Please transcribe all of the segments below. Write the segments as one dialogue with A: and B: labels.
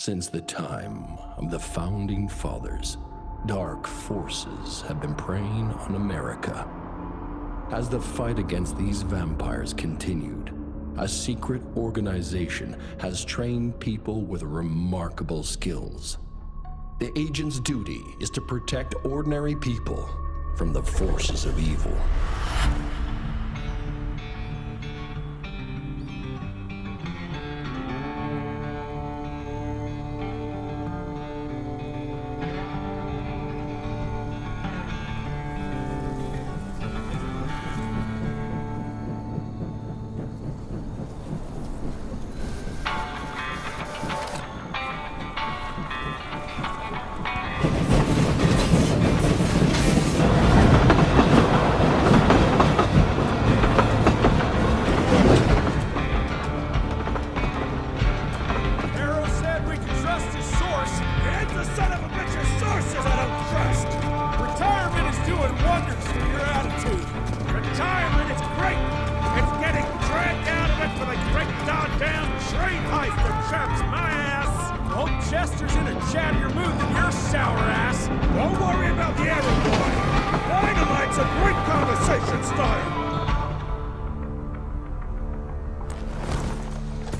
A: Since the time of the Founding Fathers, dark forces have been preying on America. As the fight against these vampires continued, a secret organization has trained people with remarkable skills. The agent's duty is to protect ordinary people from the forces of evil.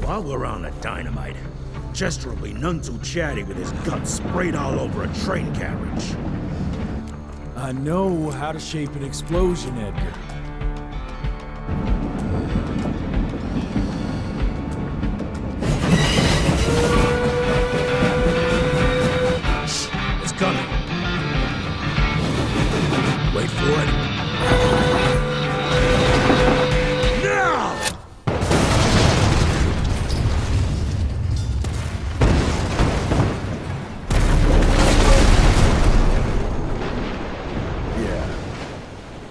B: While we're on the dynamite, Chester will be none too chatty with his guts sprayed all over a train carriage.
C: I know how to shape an explosion, Edgar.
B: It's coming. Wait for it.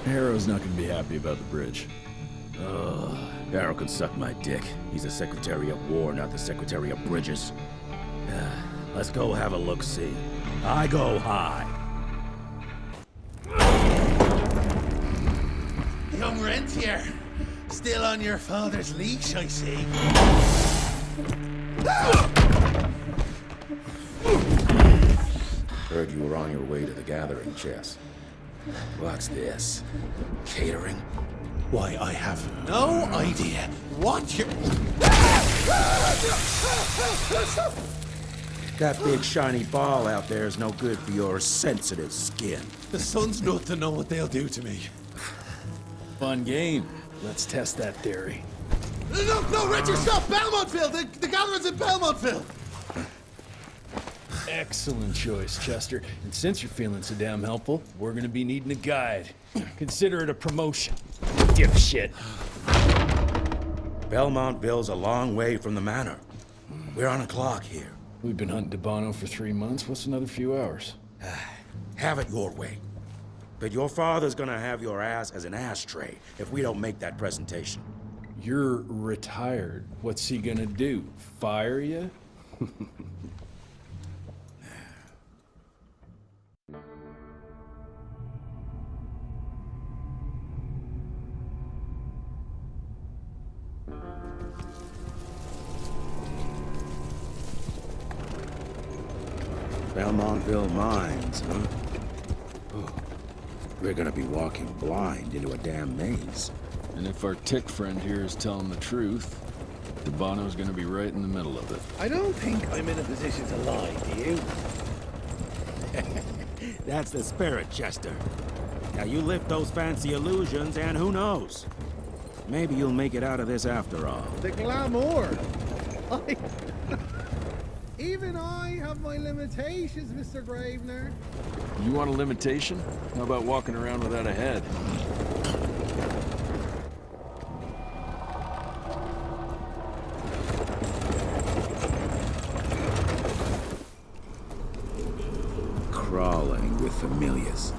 C: Harrow's not gonna be happy about the bridge.
B: Harrow can suck my dick. He's the Secretary of War, not the Secretary of Bridges. Let's go have a look-see. I go high.
D: Young Rentier, still on your father's leash, I see.
B: Heard you were on your way to the gathering, Jess. What's this? Catering?
D: Why, I have no idea what you're...
B: That big shiny ball out there is no good for your sensitive skin.
D: The sun's not to know what they'll do to me.
C: Fun game. Let's test that theory.
D: No, Richard, stop! Belmontville! The gathering's in Belmontville!
C: Excellent choice, Chester. And since you're feeling so damn helpful, we're gonna be needing a guide. Consider it a promotion. Dipshit.
B: Belmontville's a long way from the manor. We're on a clock here.
C: We've been hunting DeBono for 3 months. What's another few hours?
B: Have it your way. But your father's gonna have your ass as an ashtray if we don't make that presentation.
C: You're retired. What's he gonna do? Fire you?
B: Belmontville Mines, huh? Oh, we're gonna be walking blind into a damn maze.
C: And if our tick friend here is telling the truth, DeBono's gonna be right in the middle of it.
D: I don't think I'm in a position to lie, do you?
B: That's the spirit, Chester. Now you lift those fancy illusions and who knows? Maybe you'll make it out of this after all.
E: The glamour! Even I have my limitations, Mr. Gravener.
C: You want a limitation? How about walking around without a head?
B: Crawling with familiars.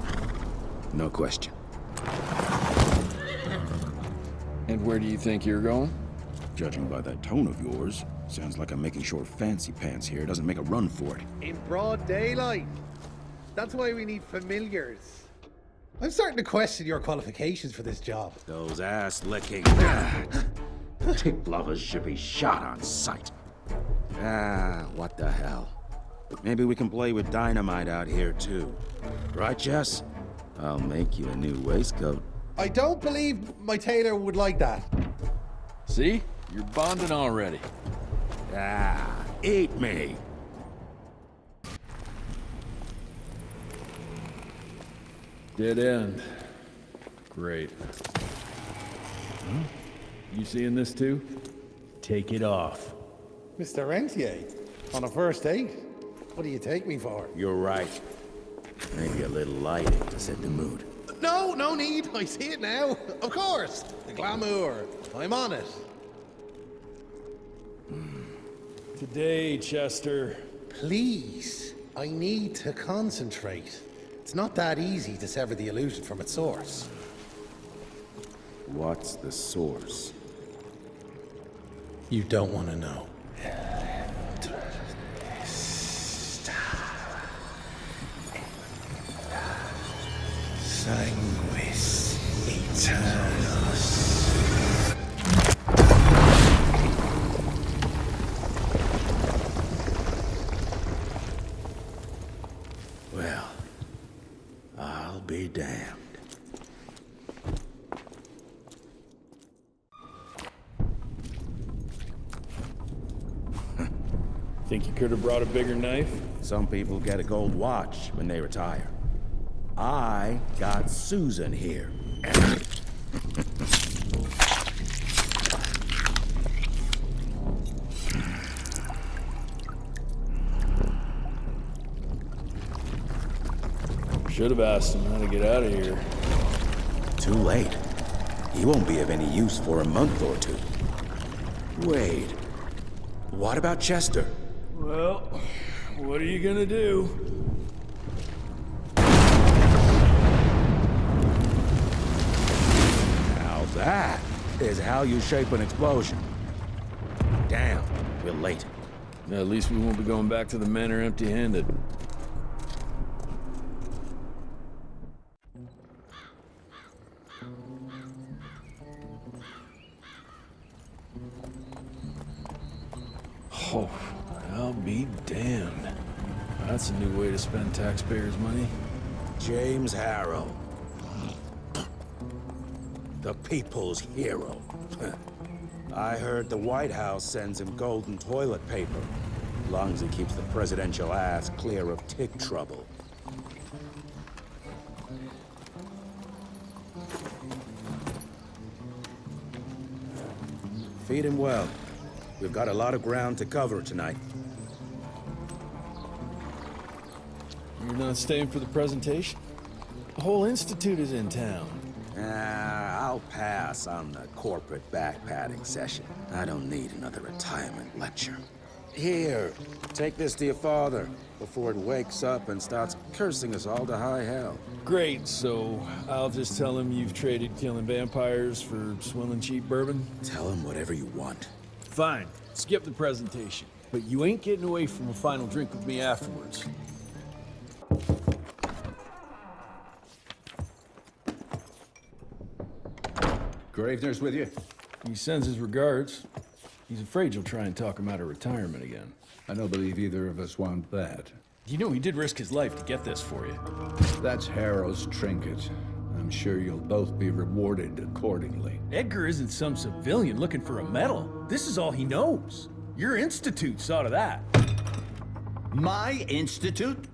B: No question.
C: And where do you think you're going?
B: Judging by that tone of yours, sounds like I'm making short fancy pants here. Doesn't make a run for it.
E: In broad daylight. That's why we need familiars. I'm starting to question your qualifications for this job.
B: Those ass-licking tick lovers should be shot on sight. Ah, what the hell. Maybe we can play with dynamite out here, too. Right, Jess? I'll make you a new waistcoat.
E: I don't believe my tailor would like that.
C: See? You're bonding already.
B: Ah, eat me.
C: Dead end. Great. Huh? You seeing this too? Take it off.
E: Mr. Rentier, on a first date? What do you take me for?
B: You're right. Maybe a little lighting to set the mood.
E: No, no need. I see it now. Of course. The glamour. I'm on it.
C: Today, Chester.
E: Please, I need to concentrate. It's not that easy to sever the illusion from its source.
B: What's the source?
E: You don't want to know. Sanguis Eternus.
B: Well, I'll be damned.
C: Think you could have brought a bigger knife?
B: Some people get a gold watch when they retire. I got Susan here.
C: Should have asked him how to get out of here.
B: Too late. He won't be of any use for a month or two. Wait. What about Chester?
C: Well, what are you gonna do?
B: Now that is how you shape an explosion. Damn, we're late.
C: At least we won't be going back to the manor empty-handed. Oh, I'll be damned. That's a new way to spend taxpayers' money.
B: James Harrow. The people's hero. I heard the White House sends him golden toilet paper. As long as he keeps the presidential ass clear of tick trouble. Feed him well. We've got a lot of ground to cover tonight.
C: You're not staying for the presentation? The whole institute is in town.
B: I'll pass on the corporate backpatting session. I don't need another retirement lecture. Here, take this to your father before it wakes up and starts cursing us all to high hell.
C: Great, so I'll just tell him you've traded killing vampires for swilling cheap bourbon?
B: Tell him whatever you want.
C: Fine, skip the presentation. But you ain't getting away from a final drink with me afterwards.
F: Gravener's with you?
C: He sends his regards. He's afraid you'll try and talk him out of retirement again.
F: I don't believe either of us want that.
C: You know he did risk his life to get this for you.
F: That's Harrow's trinket. I'm sure you'll both be rewarded accordingly.
C: Edgar isn't some civilian looking for a medal. This is all he knows. Your institute saw to that.
G: My institute?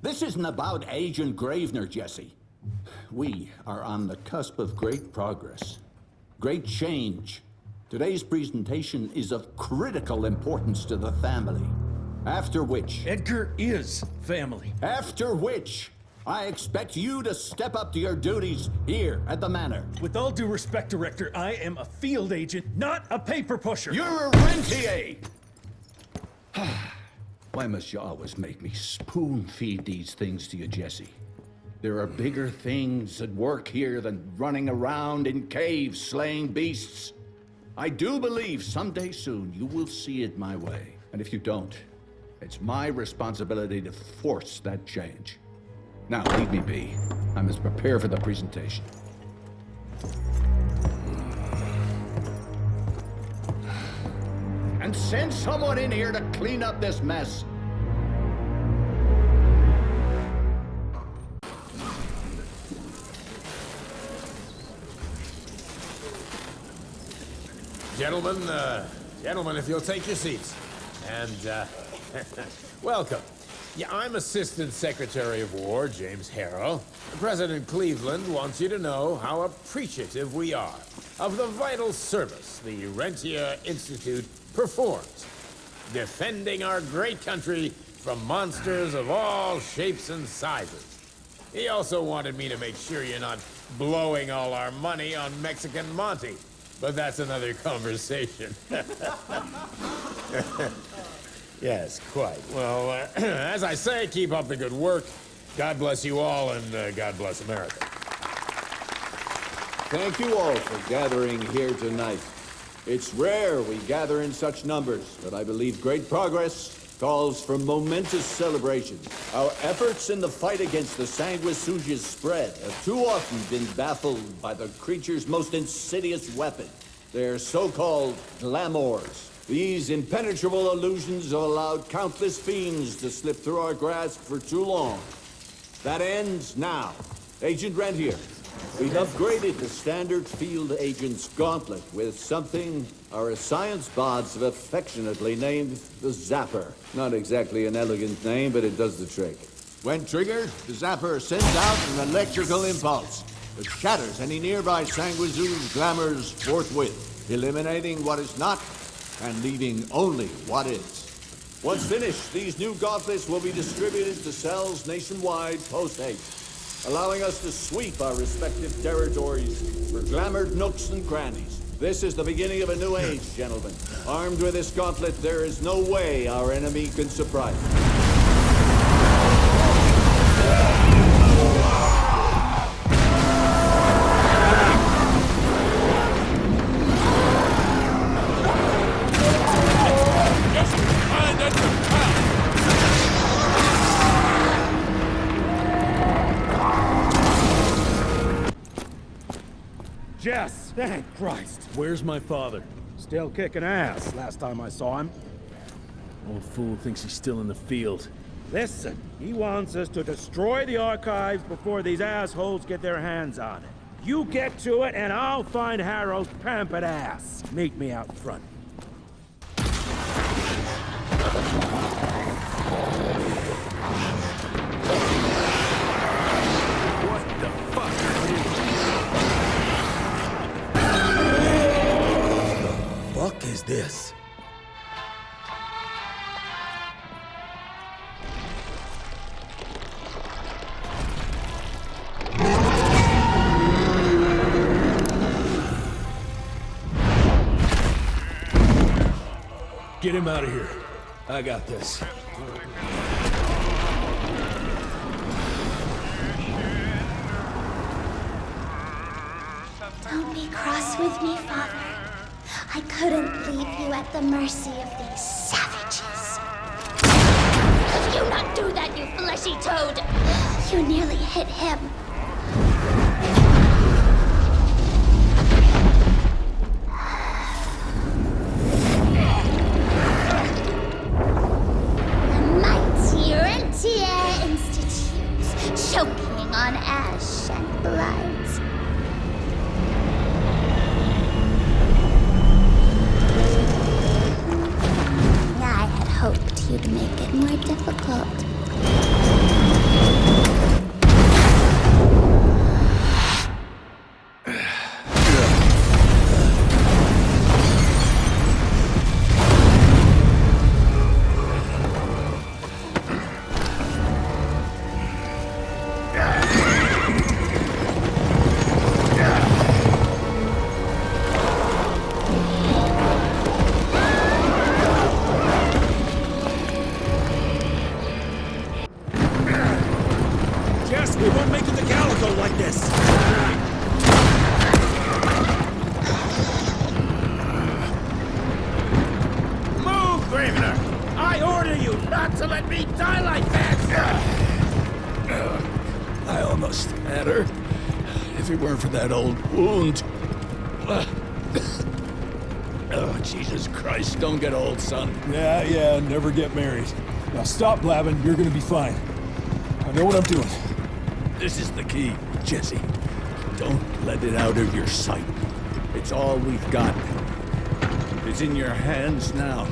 G: This isn't about Agent Gravener, Jesse. We are on the cusp of great progress, great change. Today's presentation is of critical importance to the family. After which...
C: Edgar is family.
G: After which, I expect you to step up to your duties here at the manor.
C: With all due respect, Director, I am a field agent, not a paper pusher.
G: You're a rentier!
F: Why must you always make me spoon-feed these things to you, Jesse? There are bigger things at work here than running around in caves slaying beasts. I do believe someday soon you will see it my way. And if you don't, it's my responsibility to force that change. Now, leave me be. I must prepare for the presentation. and send someone in here to clean up this mess.
H: Gentlemen, if you'll take your seats. And, welcome. Yeah, I'm Assistant Secretary of War, James Harrow. President Cleveland wants you to know how appreciative we are of the vital service the Rentier Institute performs, defending our great country from monsters of all shapes and sizes. He also wanted me to make sure you're not blowing all our money on Mexican Monty, but that's another conversation. Yes, quite. Well, as I say, keep up the good work. God bless you all, and God bless America.
I: Thank you all for gathering here tonight. It's rare we gather in such numbers, but I believe great progress calls for momentous celebration. Our efforts in the fight against the sanguisuga's spread have too often been baffled by the creature's most insidious weapon, their so-called glamours. These impenetrable illusions have allowed countless fiends to slip through our grasp for too long. That ends now. Agent Rentier, we've upgraded the standard field agent's gauntlet with something our science bots have affectionately named the Zapper. Not exactly an elegant name, but it does the trick.
F: When triggered, the Zapper sends out an electrical impulse that shatters any nearby sanguisuga's glamours forthwith, eliminating what is not and leaving only what is. Once finished, these new gauntlets will be distributed to cells nationwide post-haste, allowing us to sweep our respective territories for glamoured nooks and crannies. This is the beginning of a new age, gentlemen. Armed with this gauntlet, there is no way our enemy can surprise us.
J: Jess, thank Christ.
C: Where's my father?
J: Still kicking ass, last time I saw him.
C: Old fool thinks he's still in the field.
J: Listen, he wants us to destroy the archives before these assholes get their hands on it. You get to it, and I'll find Harrow's pampered ass. Meet me out front.
C: What the fuck are you?
D: Fuck is this?
C: Get him out of here. I got this.
K: Don't be cross with me, Father. I couldn't leave you at the mercy of these savages. Could you not do that, you fleshy toad? You nearly hit him. The mighty Rentier Institute, choking on ash and blood. Hoped you'd make it more difficult.
C: If it weren't for that old wound.
F: Oh, Jesus Christ, don't get old, son.
C: Yeah, never get married. Now stop blabbing, you're gonna be fine. I know what I'm doing.
F: This is the key, Jesse. Don't let it out of your sight. It's all we've got. It's in your hands now.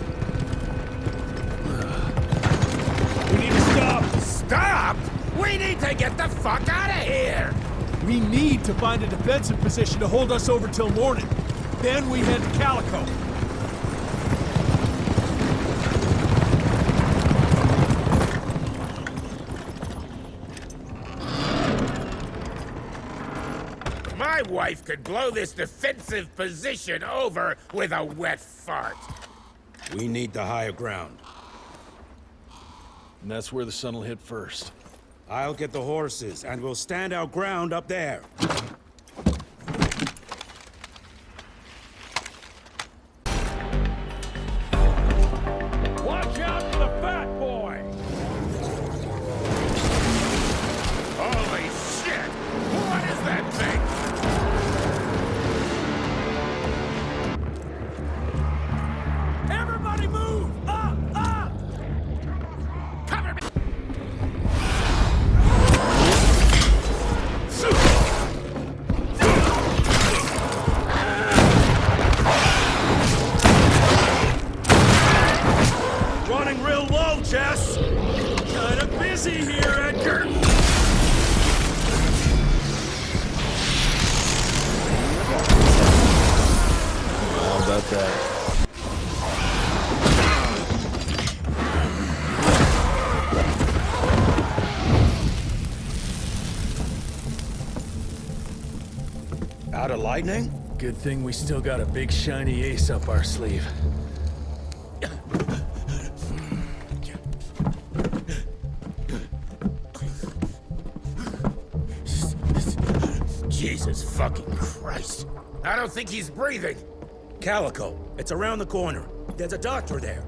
C: We need to stop!
H: Stop! We need to get the fuck out of here!
C: We need to find a defensive position to hold us over till morning. Then we head to Calico.
H: My wife could blow this defensive position over with a wet fart.
B: We need the higher ground.
C: And that's where the sun will hit first.
B: I'll get the horses, and we'll stand our ground up there.
J: Watch out for the fat boy!
H: Holy shit! What is that thing?
J: Everybody move! Up!
H: Cover me!
J: Running real low, Jess! Kinda busy here, Edgar!
C: How about that?
B: Out of lightning?
C: Good thing we still got a big shiny ace up our sleeve.
H: Jesus fucking Christ. I don't think he's breathing.
B: Calico, it's around the corner. There's a doctor there.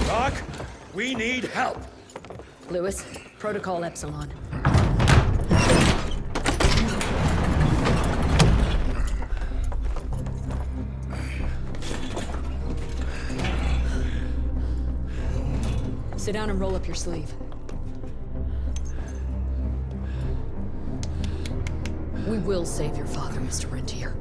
H: Doc, we need help.
L: Lewis, Protocol Epsilon. Sit down and roll up your sleeve. We will save your father, Mr. Rentier.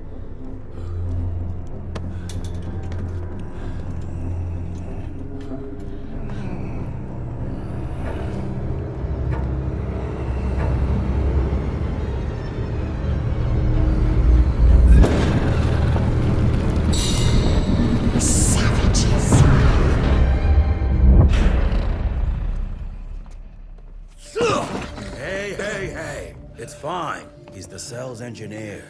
B: Hey, it's fine. He's the cell's engineer.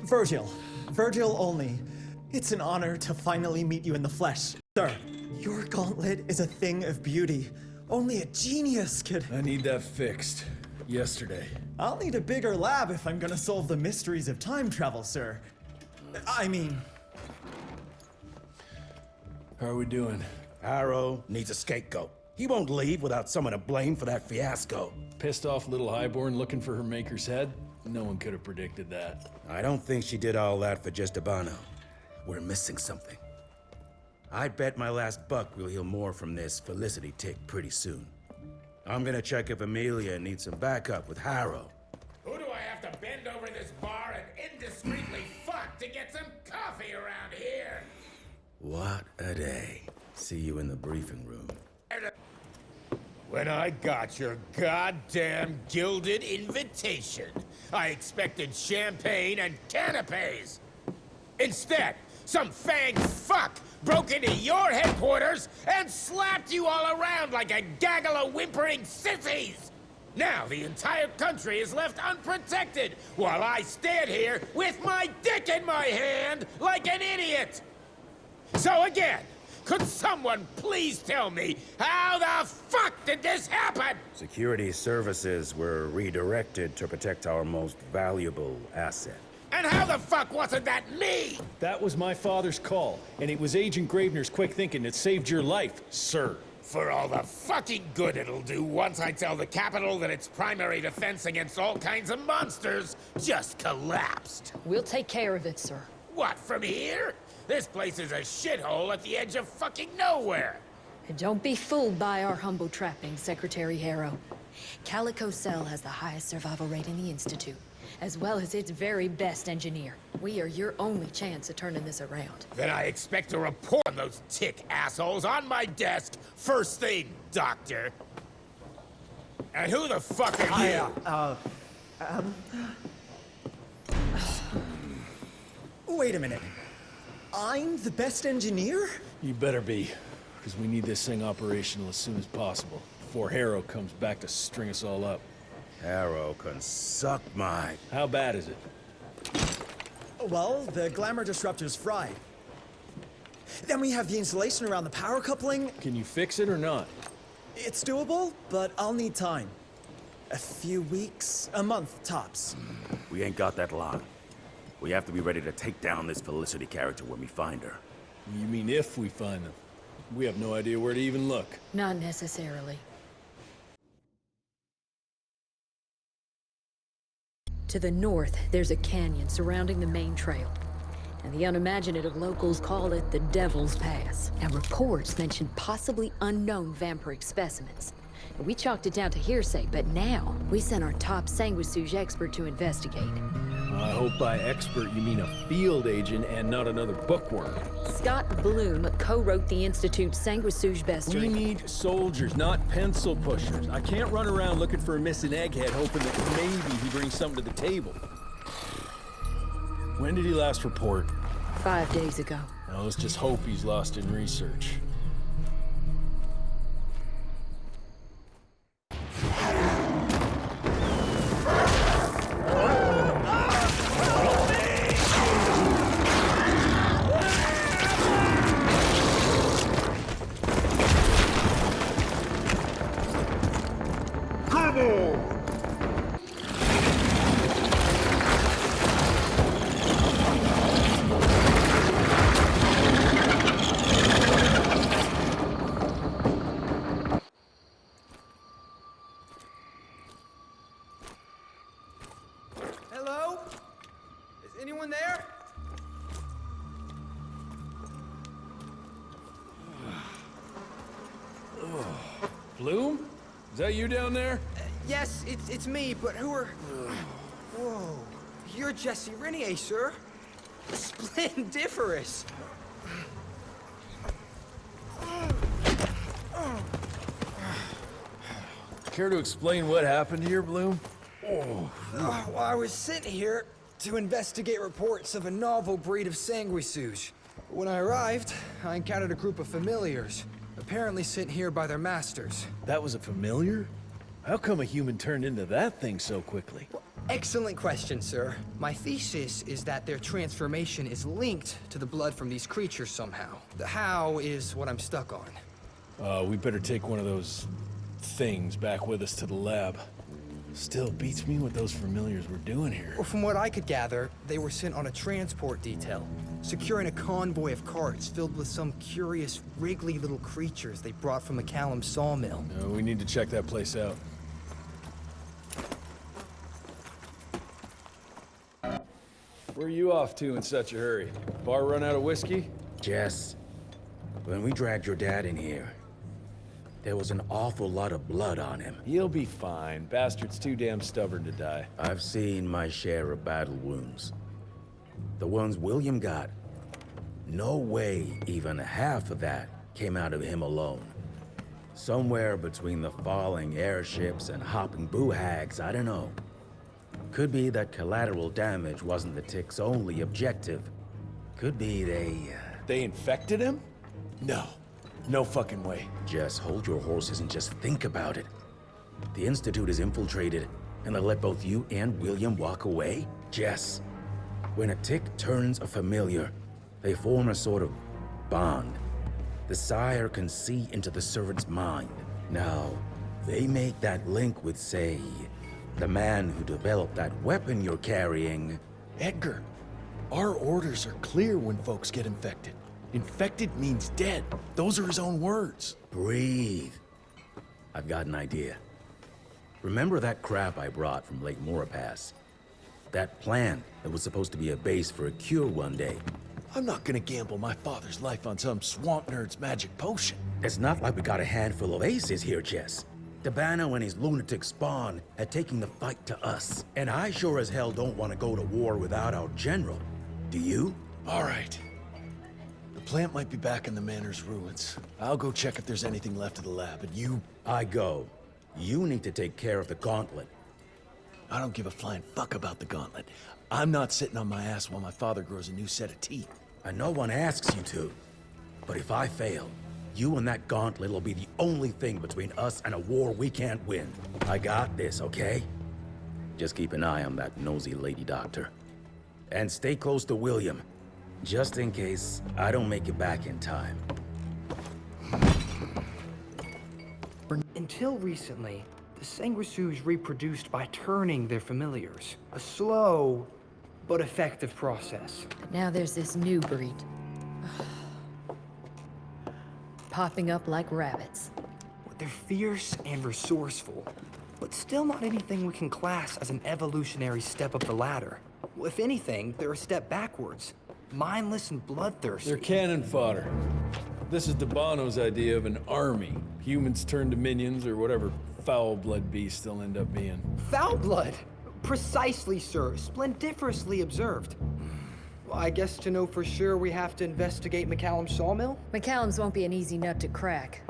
M: Virgil only. It's an honor to finally meet you in the flesh. Sir, your gauntlet is a thing of beauty. Only a genius could...
C: I need that fixed. Yesterday.
M: I'll need a bigger lab if I'm gonna solve the mysteries of time travel, sir. I mean...
C: How are we doing?
B: Harrow needs a scapegoat. He won't leave without someone to blame for that fiasco.
C: Pissed off little highborn looking for her maker's head? No one could have predicted that.
B: I don't think she did all that for just Abano. We're missing something. I bet my last buck we'll hear more from this Felicity tick pretty soon. I'm gonna check if Amelia needs some backup with Harrow.
H: Who do I have to bend over this bar and indiscreetly fuck to get some coffee around here?
B: What a day. See you in the briefing room.
H: When I got your goddamn gilded invitation, I expected champagne and canapes. Instead, some fang fuck broke into your headquarters and slapped you all around like a gaggle of whimpering sissies. Now the entire country is left unprotected while I stand here with my dick in my hand like an idiot. So again, Could someone please tell me how the fuck did this happen?
B: Security services were redirected to protect our most valuable asset.
H: And how the fuck wasn't that me?
C: That was my father's call, and it was Agent Gravener's quick thinking that saved your life, sir.
H: For all the fucking good it'll do once I tell the Capitol that its primary defense against all kinds of monsters just collapsed.
L: We'll take care of it, sir.
H: What, from here? This place is a shithole at the edge of fucking nowhere.
L: And don't be fooled by our humble trappings, Secretary Harrow. Calico Cell has the highest survival rate in the Institute, as well as its very best engineer. We are your only chance of turning this around.
H: Then I expect a report on those tick assholes on my desk first thing, Doctor. And who the fuck are you?
M: Wait a minute. I'm the best engineer?
C: You better be, because we need this thing operational as soon as possible, before Harrow comes back to string us all up.
B: Harrow can suck my...
C: How bad is it?
M: Well, the glamour disruptor's fried. Then we have the insulation around the power coupling.
C: Can you fix it or not?
M: It's doable, but I'll need time. A few weeks, a month, tops.
B: We ain't got that long. We have to be ready to take down this Felicity character when we find her.
C: You mean if we find them? We have no idea where to even look.
L: Not necessarily. To the north, there's a canyon surrounding the main trail. And the unimaginative locals call it the Devil's Pass. And reports mention possibly unknown vampiric specimens. And we chalked it down to hearsay, but now we sent our top sanguisuge expert to investigate.
C: I hope by expert you mean a field agent and not another bookworm.
L: Scott Bloom co-wrote the Institute's sanguisuge bestiary.
C: We need soldiers, not pencil pushers. I can't run around looking for a missing egghead hoping that maybe he brings something to the table. When did he last report?
L: 5 days ago.
C: Now let's just hope he's lost in research. Bloom? Is that you down there?
N: Yes, it's me, but who are... Whoa, you're Jesse Rentier, sir. Splendiferous.
C: Care to explain what happened here, Bloom?
N: Well, I was sent here to investigate reports of a novel breed of sanguisuge. When I arrived, I encountered a group of familiars, apparently sent here by their masters.
C: That was a familiar? How come a human turned into that thing so quickly?
N: Well, excellent question, sir. My thesis is that their transformation is linked to the blood from these creatures somehow. The how is what I'm stuck on.
C: We better take one of those things back with us to the lab. Still beats me what those familiars were doing here.
N: Well, from what I could gather, they were sent on a transport detail, securing a convoy of carts filled with some curious, wriggly little creatures they brought from McCallum's sawmill.
C: We need to check that place out. Where are you off to in such a hurry? Bar run out of whiskey?
B: Jess, when we dragged your dad in here, there was an awful lot of blood on him.
C: He'll be fine. Bastard's too damn stubborn to die.
B: I've seen my share of battle wounds. The ones William got, no way even half of that came out of him alone. Somewhere between the falling airships and hopping boo-hags, I don't know. Could be that collateral damage wasn't the tick's only objective. Could be
C: They infected him? No. No fucking way.
B: Jess, hold your horses and just think about it. The Institute is infiltrated, and they let both you and William walk away? Jess, when a tick turns a familiar, they form a sort of bond. The sire can see into the servant's mind. Now, they make that link with, say, the man who developed that weapon you're carrying.
C: Edgar, our orders are clear when folks get infected. Infected means dead. Those are his own words.
B: Breathe. I've got an idea. Remember that crap I brought from Lake Morapass? That plant that was supposed to be a base for a cure one day.
C: I'm not gonna gamble my father's life on some swamp nerd's magic potion.
B: It's not like we got a handful of aces here, Jess. Dabano and his lunatic spawn had taken the fight to us. And I sure as hell don't want to go to war without our general. Do you?
C: All right. The plant might be back in the manor's ruins. I'll go check if there's anything left of the lab, and you...
B: I go. You need to take care of the gauntlet.
C: I don't give a flying fuck about the gauntlet. I'm not sitting on my ass while my father grows a new set of teeth.
B: And no one asks you to. But if I fail, you and that gauntlet will be the only thing between us and a war we can't win. I got this, okay? Just keep an eye on that nosy lady doctor. And stay close to William, just in case I don't make it back in time.
N: Until recently, the sanguisudes reproduced by turning their familiars. A slow, but effective process.
L: Now there's this new breed. Popping up like rabbits.
N: They're fierce and resourceful, but still not anything we can class as an evolutionary step up the ladder. If anything, they're a step backwards. Mindless and bloodthirsty.
C: They're cannon fodder. This is Dabano's idea of an army. Humans turn to minions or whatever foul-blood beasts they'll end up being.
N: Foul blood? Precisely, sir. Splendiferously observed. Well, I guess to know for sure we have to investigate McCallum's sawmill?
L: McCallum's won't be an easy nut to crack.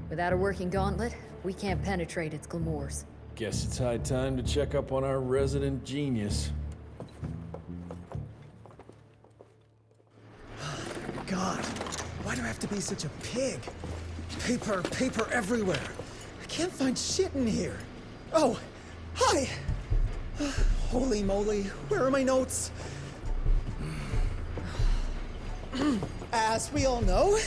L: Without a working gauntlet, we can't penetrate its glamours.
C: Guess it's high time to check up on our resident genius.
M: God, why do I have to be such a pig? Paper everywhere. I can't find shit in here. Oh, hi! Holy moly, where are my notes? As we all know,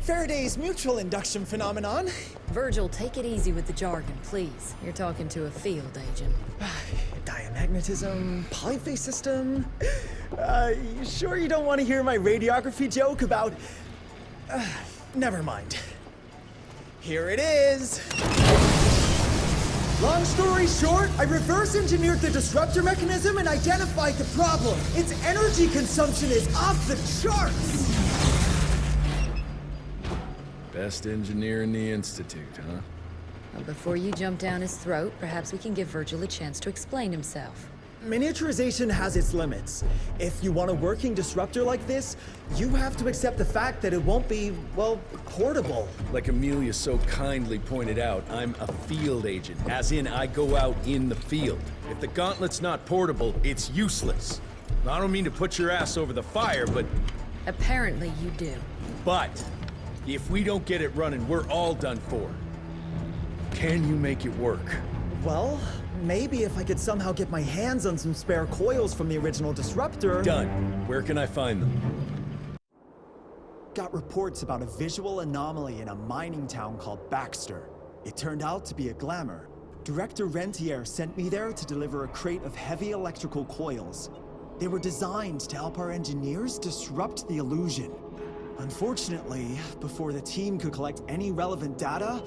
M: Faraday's mutual induction phenomenon.
L: Virgil, take it easy with the jargon, please. You're talking to a field agent.
M: Diamagnetism, polyphase system. You sure you don't want to hear my radiography joke about... never mind. Here it is. Long story short, I reverse engineered the disruptor mechanism and identified the problem. Its energy consumption is off the charts.
C: Best engineer in the Institute, huh?
L: Well, before you jump down his throat, perhaps we can give Virgil a chance to explain himself.
M: Miniaturization has its limits. If you want a working disruptor like this, you have to accept the fact that it won't be, well, portable.
C: Like Amelia so kindly pointed out, I'm a field agent, as in I go out in the field. If the gauntlet's not portable, it's useless. I don't mean to put your ass over the fire, but...
L: Apparently you do.
C: But, if we don't get it running, we're all done for. Can you make it work?
M: Well, maybe if I could somehow get my hands on some spare coils from the original disruptor...
C: Done. Where can I find them?
M: Got reports about a visual anomaly in a mining town called Baxter. It turned out to be a glamour. Director Rentier sent me there to deliver a crate of heavy electrical coils. They were designed to help our engineers disrupt the illusion. Unfortunately, before the team could collect any relevant data,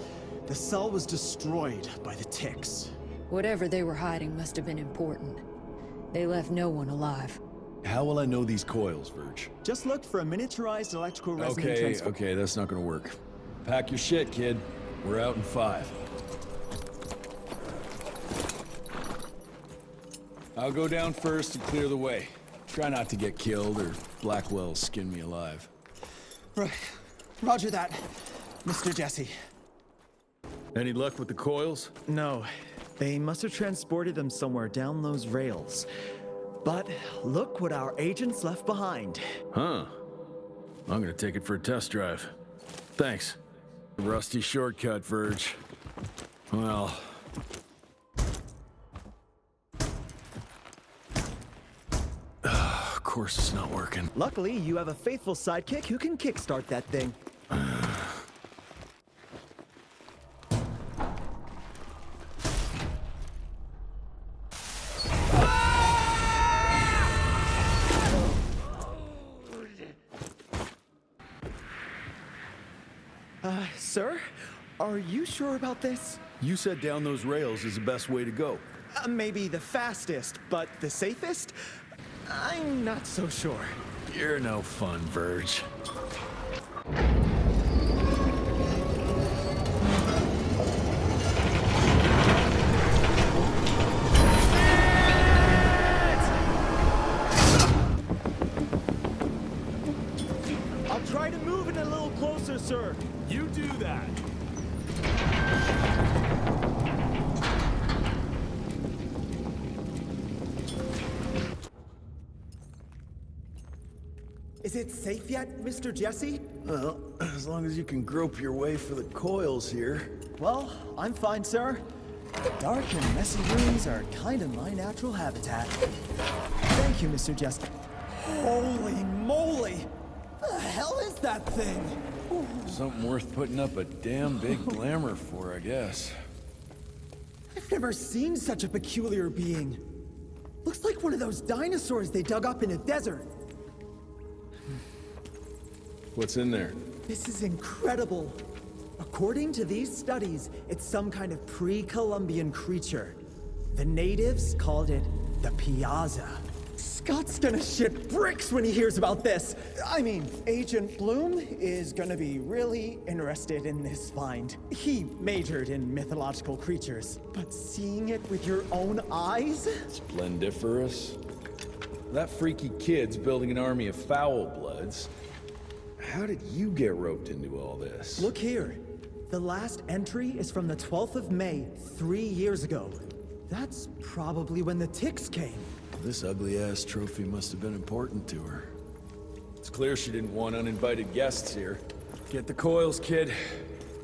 M: the cell was destroyed by the ticks.
L: Whatever they were hiding must have been important. They left no one alive.
C: How will I know these coils, Verge?
M: Just look for a miniaturized electrical resonant transfer.
C: Okay, that's not gonna work. Pack your shit, kid. We're out in 5. I'll go down first and clear the way. Try not to get killed or Blackwell skin me alive.
M: Right. Roger that, Mr. Jesse.
C: Any luck with the coils?
M: No. They must have transported them somewhere down those rails. But look what our agents left behind.
C: Huh. I'm gonna take it for a test drive. Thanks. Rusty shortcut, Verge. Well... of course it's not working.
M: Luckily, you have a faithful sidekick who can kickstart that thing. Sir, are you sure about this?
C: You said down those rails is the best way to go.
M: Maybe the fastest, but the safest? I'm not so sure.
C: You're no fun, Verge.
M: I'll try to move it a little closer, sir.
J: You do that.
M: Is it safe yet, Mr. Jesse?
C: Well, as long as you can grope your way for the coils here.
M: Well, I'm fine, sir. The dark and messy rooms are kind of my natural habitat. Thank you, Mr. Jesse. Holy moly! The hell is that thing?
C: Something worth putting up a damn big glamour for, I guess.
M: I've never seen such a peculiar being. Looks like one of those dinosaurs they dug up in a desert.
C: What's in there?
M: This is incredible. According to these studies, it's some kind of pre-Columbian creature. The natives called it the Piazza. Scott's gonna shit bricks when he hears about this. I mean, Agent Bloom is gonna be really interested in this find. He majored in mythological creatures, but seeing it with your own eyes?
C: Splendiferous. That freaky kid's building an army of foul bloods. How did you get roped into all this?
M: Look here. The last entry is from the 12th of May, 3 years ago. That's probably when the ticks came.
C: This ugly-ass trophy must have been important to her. It's clear she didn't want uninvited guests here. Get the coils, kid.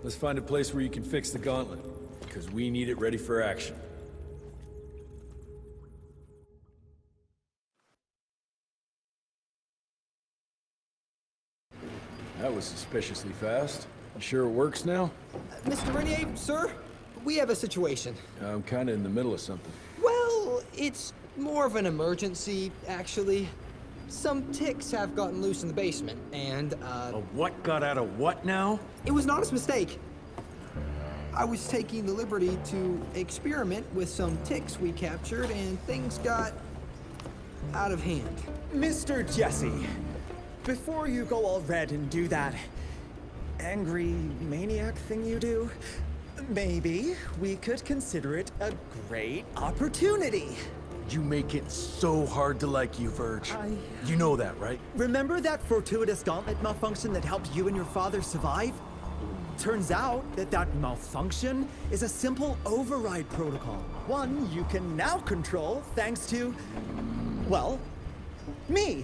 C: Let's find a place where you can fix the gauntlet, because we need it ready for action. That was suspiciously fast. You sure it works now?
N: Mr. Rentier, sir, we have a situation.
C: I'm kinda in the middle of something.
N: Well, it's more of an emergency, actually. Some ticks have gotten loose in the basement, and,
C: A what got out of what now?
N: It was an honest mistake. I was taking the liberty to experiment with some ticks we captured, and things got out of hand.
M: Mr. Jesse, before you go all red and do that angry maniac thing you do, maybe we could consider it a great opportunity.
C: You make it so hard to like you, Verge. You know that, right?
M: Remember that fortuitous gauntlet malfunction that helped you and your father survive? Turns out that that malfunction is a simple override protocol. One you can now control thanks to, well, me.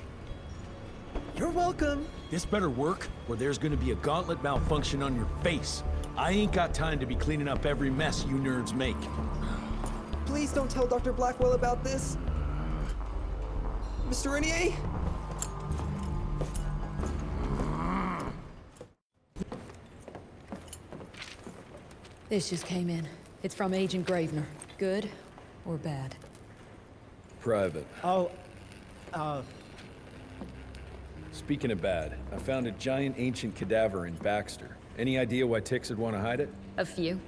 M: You're welcome.
C: This better work, or there's gonna be a gauntlet malfunction on your face. I ain't got time to be cleaning up every mess you nerds make.
N: Please don't tell Dr. Blackwell about this. Mr. Rentier?
L: This just came in. It's from Agent Gravener. Good or bad?
C: Private.
M: Oh,
C: Speaking of bad, I found a giant ancient cadaver in Baxter. Any idea why ticks would want to hide it?
L: A few.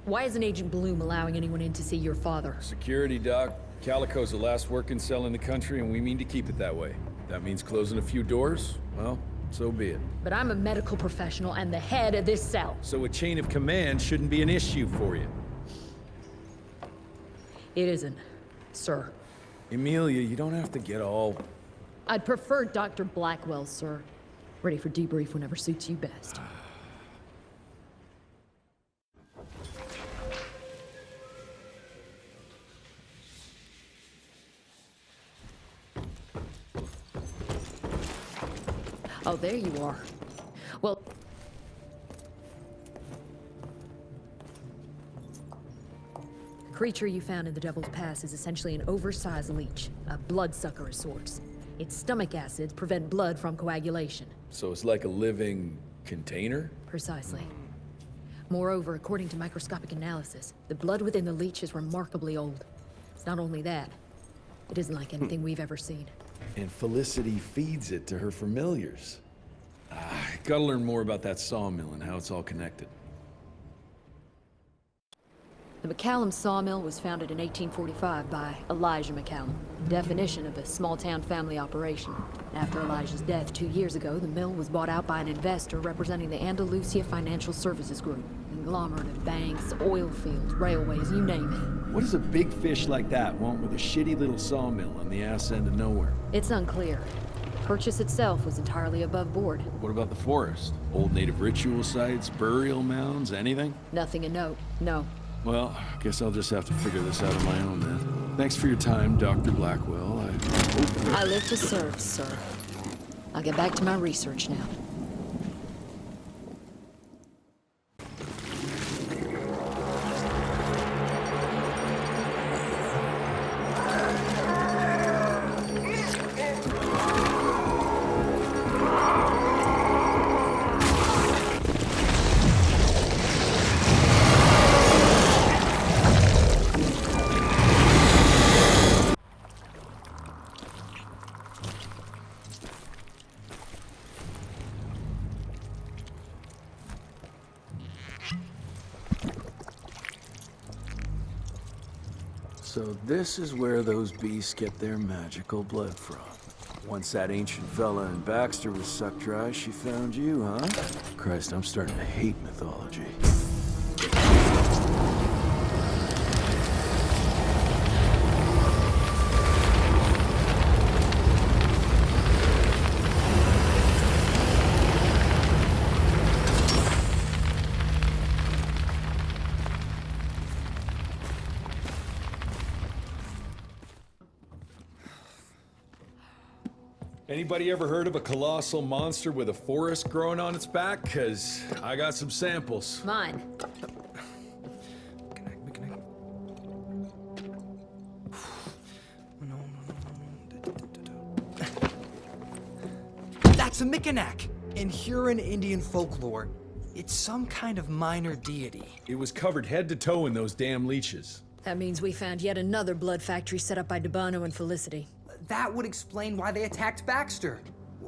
L: Why isn't Agent Bloom allowing anyone in to see your father?
C: Security, Doc. Calico's the last working cell in the country, and we mean to keep it that way. That means closing a few doors? Well, so be it.
L: But I'm a medical professional and the head of this cell.
C: So a chain of command shouldn't be an issue for you.
L: It isn't, sir.
C: Emilia, you don't have to get all...
L: I'd prefer Dr. Blackwell, sir. Ready for debrief whenever suits you best. Oh, there you are. Well... The creature you found in the Devil's Pass is essentially an oversized leech, a bloodsucker of sorts. Its stomach acids prevent blood from coagulation.
C: So it's like a living container?
L: Precisely. Moreover, according to microscopic analysis, the blood within the leech is remarkably old. It's not only that, it isn't like anything we've ever seen.
C: And Felicity feeds it to her familiars. Gotta learn more about that sawmill and how it's all connected.
L: The McCallum sawmill was founded in 1845 by Elijah McCallum, definition of a small-town family operation. After Elijah's death 2 years ago, the mill was bought out by an investor representing the Andalusia Financial Services Group. Conglomerate of banks, oil fields, railways, you name it.
C: What does a big fish like that want with a shitty little sawmill on the ass end of nowhere?
L: It's unclear. Purchase itself was entirely above board.
C: What about the forest? Old native ritual sites, burial mounds, anything?
L: Nothing a note, no.
C: Well, I guess I'll just have to figure this out on my own then. Thanks for your time, Dr. Blackwell.
L: I live to serve, sir. I'll get back to my research now.
A: So this is where those beasts get their magical blood from. Once that ancient fella in Baxter was sucked dry, she found you, huh? Christ, I'm starting to hate mythology.
C: Anybody ever heard of a colossal monster with a forest growing on its back? 'Cause I got some samples.
L: Mine.
N: That's a Mikanak! In Huron Indian folklore, it's some kind of minor deity.
C: It was covered head to toe in those damn leeches.
L: That means we found yet another blood factory set up by Debano and Felicity.
N: That would explain why they attacked Baxter.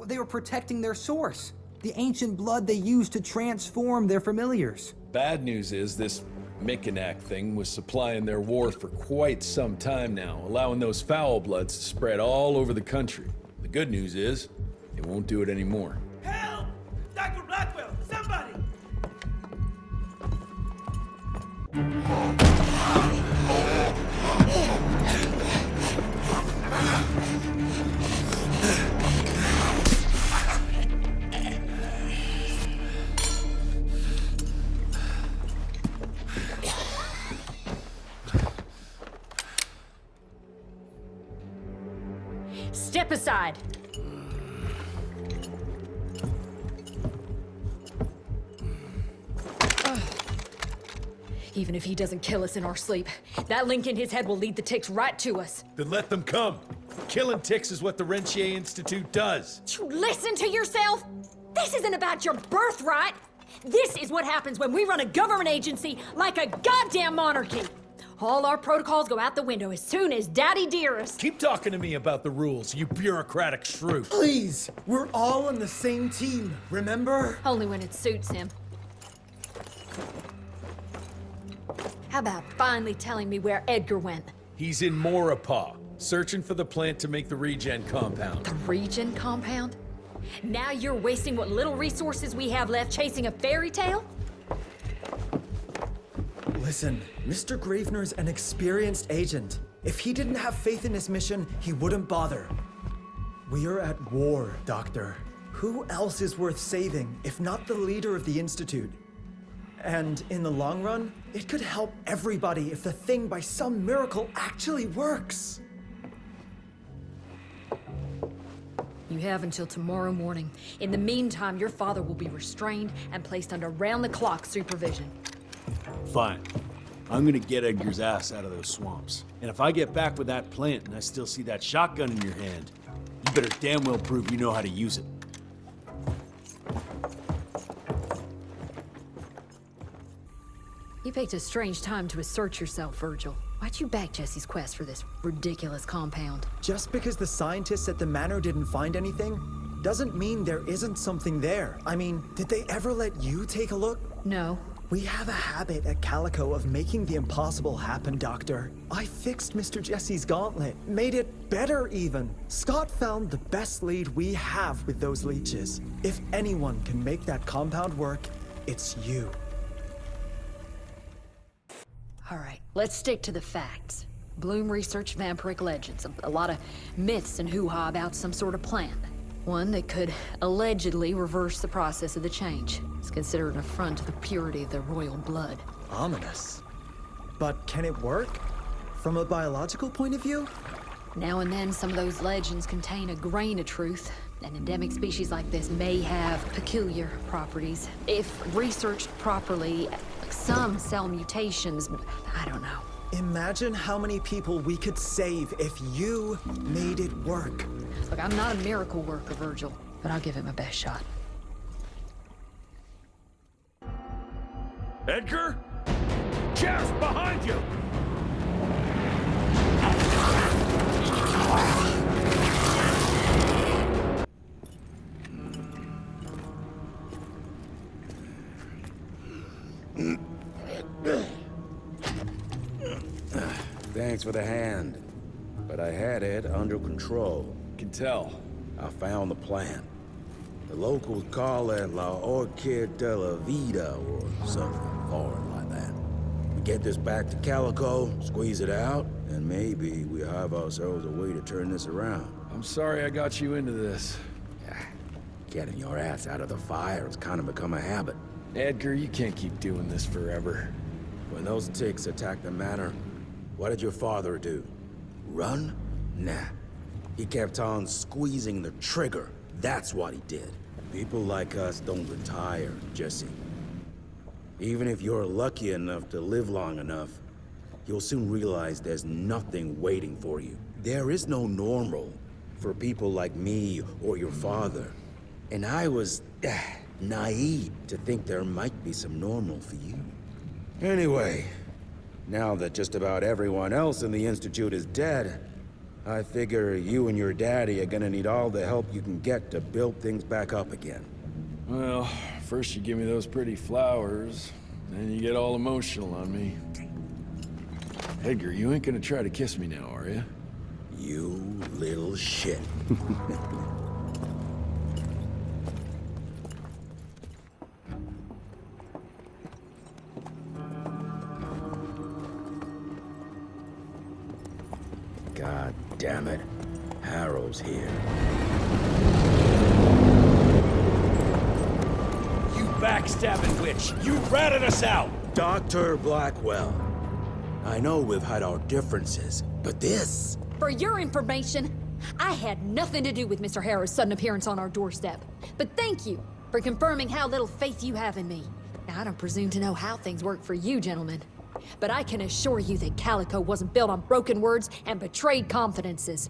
N: They were protecting their source, the ancient blood they used to transform their familiars.
C: Bad news is this Mikanak thing was supplying their war for quite some time now, allowing those foul bloods to spread all over the country. The good news is, it won't do it anymore.
J: Help! Dr. Blackwell, somebody!
L: Step aside! Even if he doesn't kill us in our sleep, that link in his head will lead the ticks right to us.
C: Then let them come. Killing ticks is what the Rentier Institute does.
L: You listen to yourself? This isn't about your birthright. This is what happens when we run a government agency like a goddamn monarchy. All our protocols go out the window as soon as Daddy Dearest.
C: Keep talking to me about the rules, you bureaucratic shrew.
M: Please, we're all on the same team, remember?
L: Only when it suits him. How about finally telling me where Edgar went?
C: He's in Maurepas, searching for the plant to make the regen compound.
L: The regen compound? Now you're wasting what little resources we have left chasing a fairy tale?
M: Listen, Mr. Gravener's an experienced agent. If he didn't have faith in his mission, he wouldn't bother. We are at war, Doctor. Who else is worth saving, if not the leader of the Institute? And in the long run, it could help everybody if the thing by some miracle actually works.
L: You have until tomorrow morning. In the meantime, your father will be restrained and placed under round-the-clock supervision.
C: Fine. I'm gonna get Edgar's ass out of those swamps. And if I get back with that plant and I still see that shotgun in your hand, you better damn well prove you know how to use it.
L: You picked a strange time to assert yourself, Virgil. Why'd you back Jesse's quest for this ridiculous compound?
M: Just because the scientists at the manor didn't find anything, doesn't mean there isn't something there. I mean, did they ever let you take a look?
L: No.
M: We have a habit at Calico of making the impossible happen, Doctor. I fixed Mr. Jesse's gauntlet, made it better even. Scott found the best lead we have with those leeches. If anyone can make that compound work, it's you.
L: All right, let's stick to the facts. Bloom researched vampiric legends, a lot of myths and hoo-ha about some sort of plant. One that could allegedly reverse the process of the change. It's considered an affront to the purity of the royal blood.
M: Ominous. But can it work? From a biological point of view?
L: Now and then, some of those legends contain a grain of truth. An endemic species like this may have peculiar properties. If researched properly, some cell mutations, I don't know.
M: Imagine how many people we could save if you made it work.
L: Look, I'm not a miracle worker, Virgil, but I'll give it my best shot.
J: Edgar? Jeff, behind you!
B: Thanks for the hand, but I had it under control.
C: Can tell.
B: I found the plant. The locals call it La Orchid de la Vida or something foreign like that. We get this back to Calico, squeeze it out, and maybe we have ourselves a way to turn this around.
C: I'm sorry I got you into this.
B: Getting your ass out of the fire has kind of become a habit.
C: Edgar, you can't keep doing this forever.
B: When those ticks attacked the manor, what did your father do? Run? Nah. He kept on squeezing the trigger. That's what he did. People like us don't retire, Jesse. Even if you're lucky enough to live long enough, you'll soon realize there's nothing waiting for you. There is no normal for people like me or your father. And I was naive to think there might be some normal for you. Anyway, now that just about everyone else in the Institute is dead, I figure you and your daddy are gonna need all the help you can get to build things back up again.
C: Well, first you give me those pretty flowers, then you get all emotional on me. Edgar, you ain't gonna try to kiss me now, are you?
B: You little shit. God damn it. Harrow's here.
J: You backstabbing witch! You ratted us out!
B: Dr. Blackwell. I know we've had our differences, but this...
L: For your information, I had nothing to do with Mr. Harrow's sudden appearance on our doorstep. But thank you for confirming how little faith you have in me. Now, I don't presume to know how things work for you, gentlemen. But I can assure you that Calico wasn't built on broken words and betrayed confidences.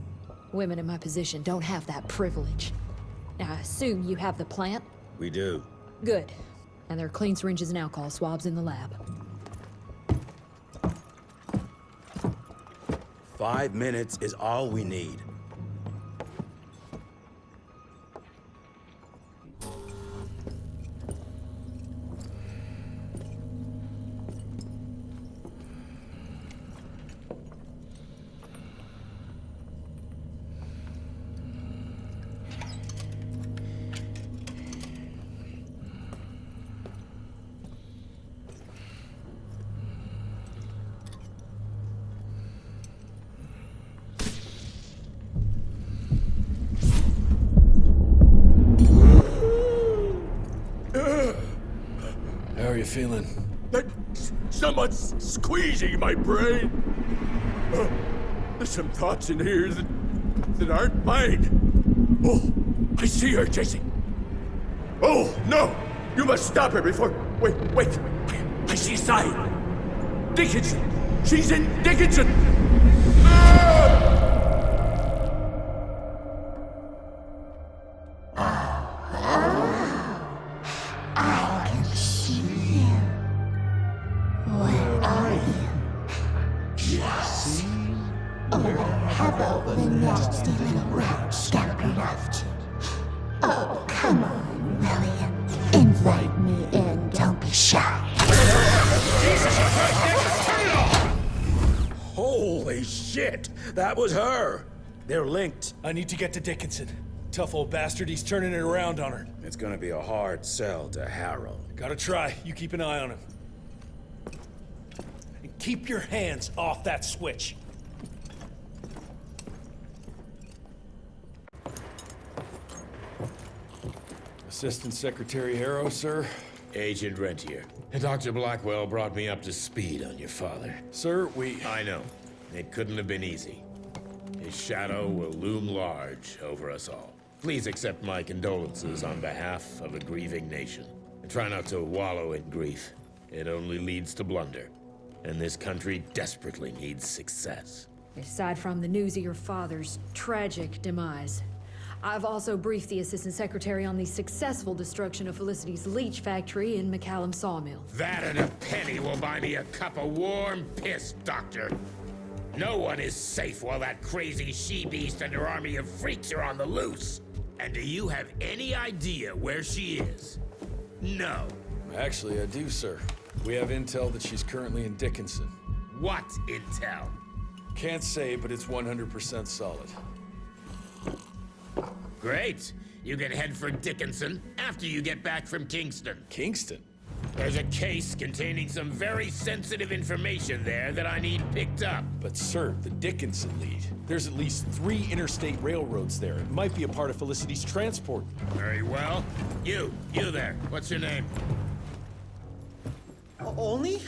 L: Women in my position don't have that privilege. Now, I assume you have the plant?
B: We do.
L: Good. And there are clean syringes and alcohol swabs in the lab.
B: 5 minutes is all we need.
C: How are you feeling?
F: Someone's squeezing my brain. There's some thoughts in here that aren't mine. Oh, I see her, Jesse. Oh, no! You must stop her before... Wait. I see a sign. Dickinson! She's in Dickinson!
K: I can see you. Where are you, Jesse? Or have all the nasty little rats scampered after? Oh, come on, Willie. Invite me in, don't be shy.
C: Holy shit! That was her! They're linked.
E: I need to get to Dickinson. Tough old bastard, he's turning it around on her.
B: It's gonna be a hard sell to Harrow.
E: Gotta try. You keep an eye on him. And keep your hands off that switch. Assistant Secretary Harrow, sir.
H: Agent Rentier. Dr. Blackwell brought me up to speed on your father.
E: Sir,
H: I know. It couldn't have been easy. His shadow will loom large over us all. Please accept my condolences on behalf of a grieving nation. And try not to wallow in grief. It only leads to blunder. And this country desperately needs success.
L: Aside from the news of your father's tragic demise, I've also briefed the Assistant Secretary on the successful destruction of Felicity's leech factory in McCallum Sawmill.
H: That and a penny will buy me a cup of warm piss, Doctor. No one is safe while that crazy she-beast and her army of freaks are on the loose. And do you have any idea where she is? No.
E: Actually, I do, sir. We have intel that she's currently in Dickinson.
H: What intel?
E: Can't say, but it's 100% solid.
H: Great. You can head for Dickinson after you get back from Kingston.
E: Kingston?
H: There's a case containing some very sensitive information there that I need picked up.
E: But sir, the Dickinson lead. There's at least 3 interstate railroads there. It might be a part of Felicity's transport.
H: Very well. You there. What's your name?
N: Only?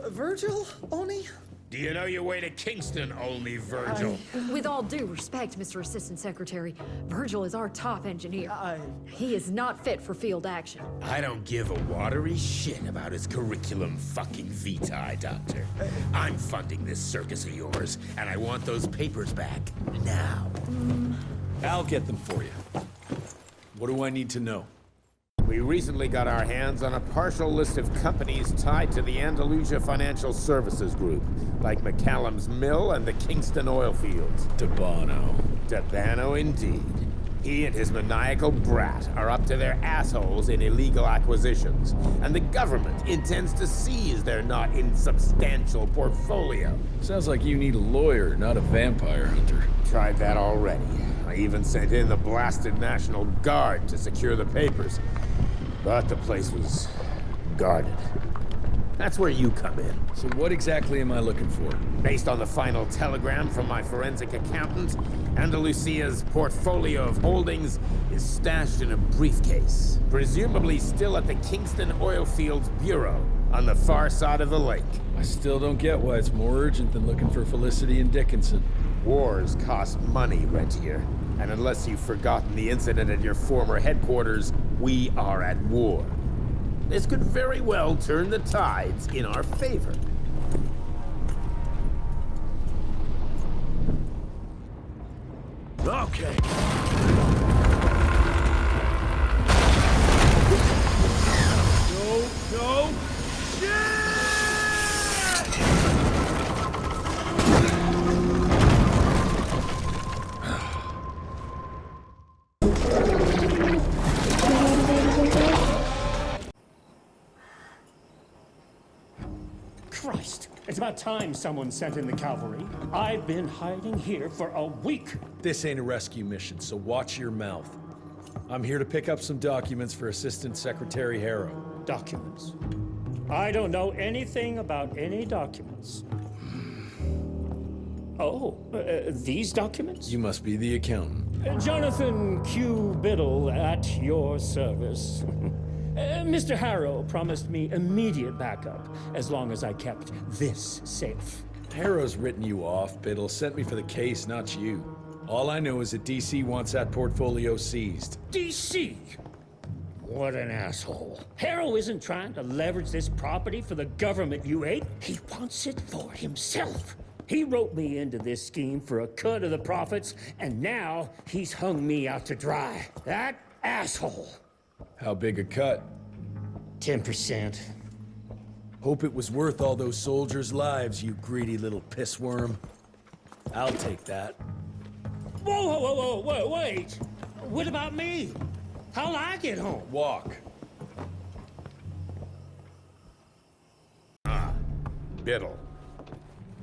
N: Virgil? Only?
H: Do you know your way to Kingston, only Virgil?
L: With all due respect, Mr. Assistant Secretary, Virgil is our top engineer. He is not fit for field action.
H: I don't give a watery shit about his curriculum fucking vitae, Doctor. I'm funding this circus of yours, and I want those papers back now.
E: I'll get them for you. What do I need to know?
H: We recently got our hands on a partial list of companies tied to the Andalusia Financial Services Group, like McCallum's Mill and the Kingston oil fields. Debano indeed. He and his maniacal brat are up to their assholes in illegal acquisitions, and the government intends to seize their not insubstantial portfolio.
E: Sounds like you need a lawyer, not a vampire hunter.
H: Tried that already. I even sent in the blasted National Guard to secure the papers. But the place was guarded. That's where you come in.
E: So what exactly am I looking for?
H: Based on the final telegram from my forensic accountant, Andalusia's portfolio of holdings is stashed in a briefcase, presumably still at the Kingston Oil Fields Bureau on the far side of the lake.
E: I still don't get why it's more urgent than looking for Felicity and Dickinson.
H: Wars cost money, Rentier. And unless you've forgotten the incident at your former headquarters, we are at war. This could very well turn the tides in our favor.
E: Okay. No!
O: Christ, it's about time someone sent in the cavalry. I've been hiding here for a week.
E: This ain't a rescue mission, so watch your mouth. I'm here to pick up some documents for Assistant Secretary Harrow.
O: Documents? I don't know anything about any documents. Oh, these documents?
E: You must be the accountant.
O: Jonathan Q. Biddle at your service. Mr. Harrow promised me immediate backup as long as I kept this safe.
E: Harrow's written you off, Biddle. Sent me for the case, not you. All I know is that DC wants that portfolio seized.
O: DC? What an asshole. Harrow isn't trying to leverage this property for the government you ate. He wants it for himself. He wrote me into this scheme for a cut of the profits, and now he's hung me out to dry. That asshole.
E: How big a cut?
O: 10%.
E: Hope it was worth all those soldiers' lives, you greedy little pissworm. I'll take that.
O: Whoa, wait. What about me? How'll I get home?
C: Walk.
H: Biddle.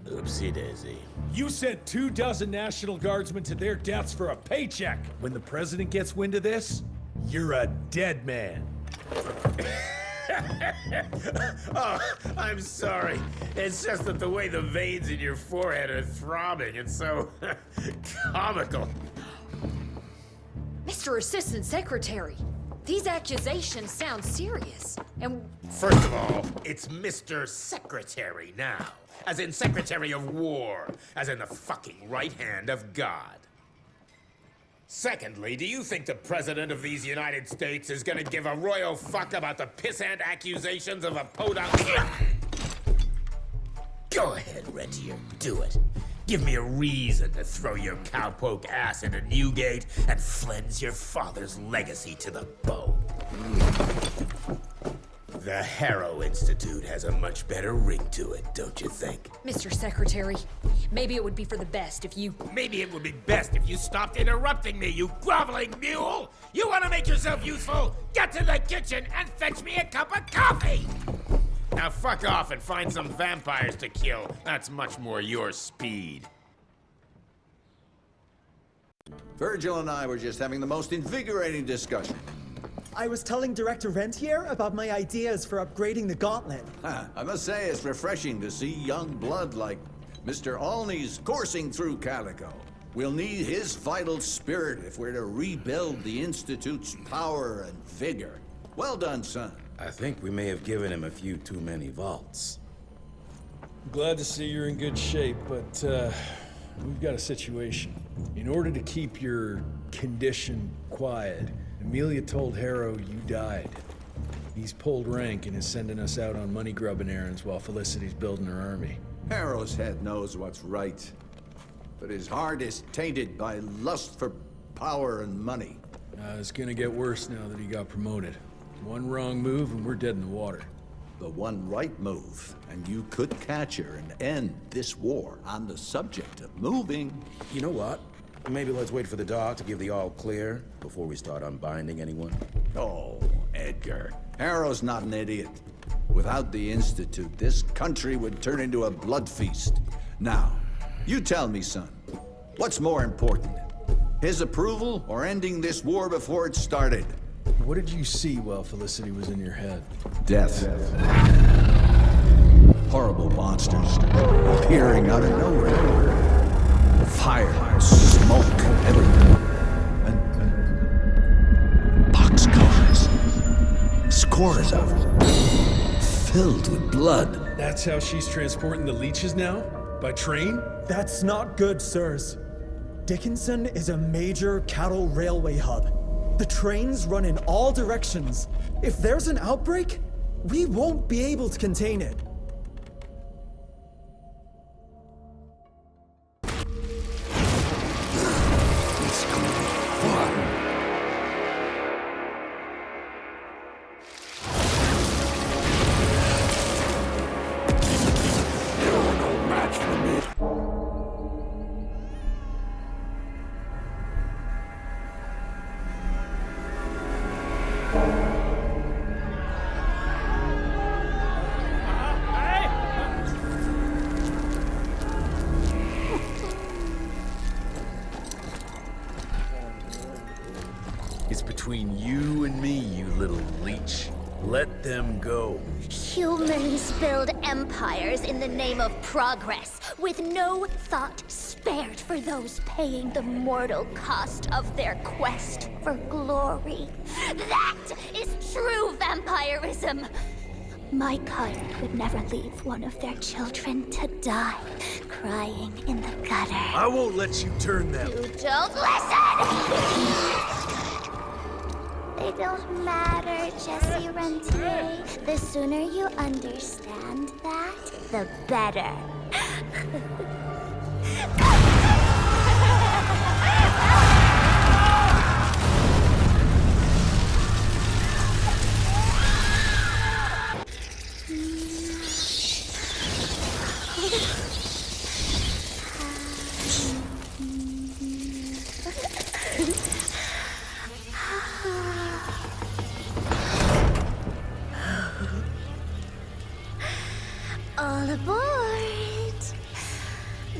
H: Oopsie daisy.
C: You sent 24 National Guardsmen to their deaths for a paycheck. When the president gets wind of this, you're a dead man.
H: Oh, I'm sorry. It's just that the way the veins in your forehead are throbbing, it's so comical.
L: Mr. Assistant Secretary, these accusations sound serious. And
H: First of all, it's Mr. Secretary now. As in Secretary of War. As in the fucking right hand of God. Secondly, do you think the President of these United States is gonna give a royal fuck about the pissant accusations of a podunk? Go ahead, Rentier, do it. Give me a reason to throw your cowpoke ass into Newgate and cleanse your father's legacy to the bone. The Harrow Institute has a much better ring to it, don't you think?
L: Mr. Secretary, maybe it would be for the best if you...
H: Maybe it would be best if you stopped interrupting me, you groveling mule! You want to make yourself useful? Get to the kitchen and fetch me a cup of coffee! Now fuck off and find some vampires to kill. That's much more your speed.
I: Virgil and I were just having the most invigorating discussion.
M: I was telling Director Rentier about my ideas for upgrading the gauntlet.
I: I must say it's refreshing to see young blood like Mr. Olney's coursing through Calico. We'll need his vital spirit if we're to rebuild the Institute's power and vigor. Well done, son.
B: I think we may have given him a few too many vaults.
C: Glad to see you're in good shape, but we've got a situation. In order to keep your condition quiet, Amelia told Harrow you died. He's pulled rank and is sending us out on money-grubbing errands while Felicity's building her army.
I: Harrow's head knows what's right, but his heart is tainted by lust for power and money.
C: It's gonna get worse now that he got promoted. One wrong move and we're dead in the water.
I: The one right move, and you could catch her and end this war. On the subject of moving...
B: You know what? Maybe let's wait for the dog to give the all clear before we start unbinding anyone.
I: Oh, Edgar. Harrow's not an idiot. Without the Institute, this country would turn into a blood feast. Now, you tell me, son, what's more important? His approval or ending this war before it started?
C: What did you see while Felicity was in your head?
I: Death. Horrible monsters appearing out of nowhere. Fire, smoke, everything. And boxcars. Scores of them. Filled with blood.
C: That's how she's transporting the leeches now? By train?
M: That's not good, sirs. Dickinson is a major cattle railway hub. The trains run in all directions. If there's an outbreak, we won't be able to contain it.
C: It's between you and me, you little leech. Let them go.
K: Humans build empires in the name of progress, with no thought spared for those paying the mortal cost of their quest for glory. That is true vampirism. My kind would never leave one of their children to die, crying in the gutter.
C: I won't let you turn them.
K: You don't listen! They don't matter, Jesse Rentier. The sooner you understand that, the better.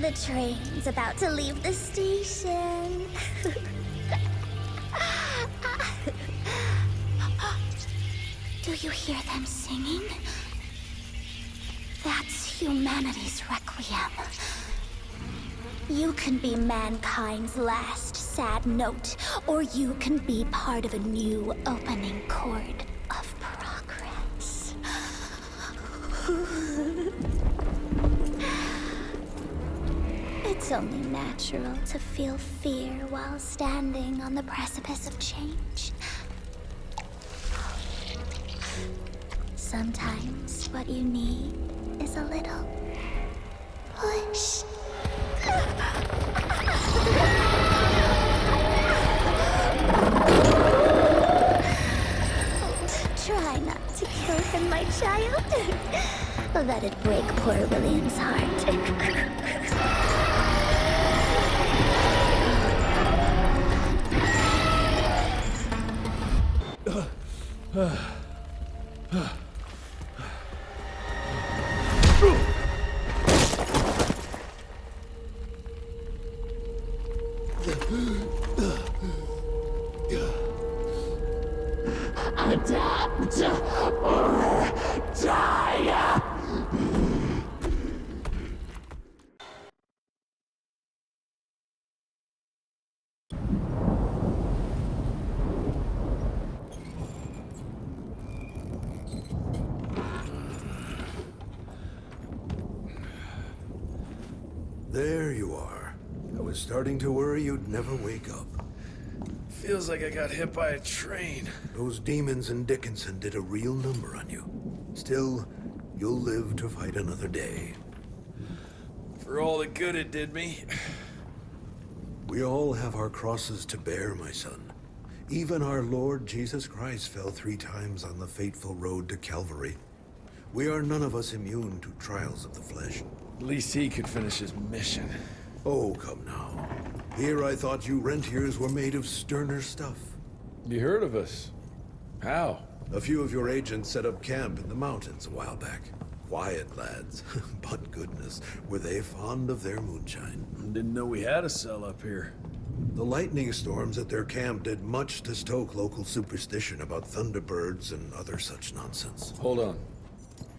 K: The train's about to leave the station. Do you hear them singing? That's humanity's requiem. You can be mankind's last sad note, or you can be part of a new opening chord of progress. It's only natural to feel fear while standing on the precipice of change. Sometimes what you need is a little push. Try not to kill him, my child. That'd break poor William's heart.
P: Adapt or die.
Q: There you are. I was starting to worry you'd never wake up.
C: Feels like I got hit by a train.
Q: Those demons in Dickinson did a real number on you. Still, you'll live to fight another day.
C: For all the good it did me.
Q: We all have our crosses to bear, my son. Even our Lord Jesus Christ fell 3 times on the fateful road to Calvary. We are none of us immune to trials of the flesh.
C: At least he could finish his mission.
Q: Oh, come now. Here I thought you Rentiers were made of sterner stuff.
C: You heard of us? How?
Q: A few of your agents set up camp in the mountains a while back. Quiet lads, but goodness, were they fond of their moonshine.
C: Didn't know we had a cell up here.
Q: The lightning storms at their camp did much to stoke local superstition about thunderbirds and other such nonsense.
C: Hold on.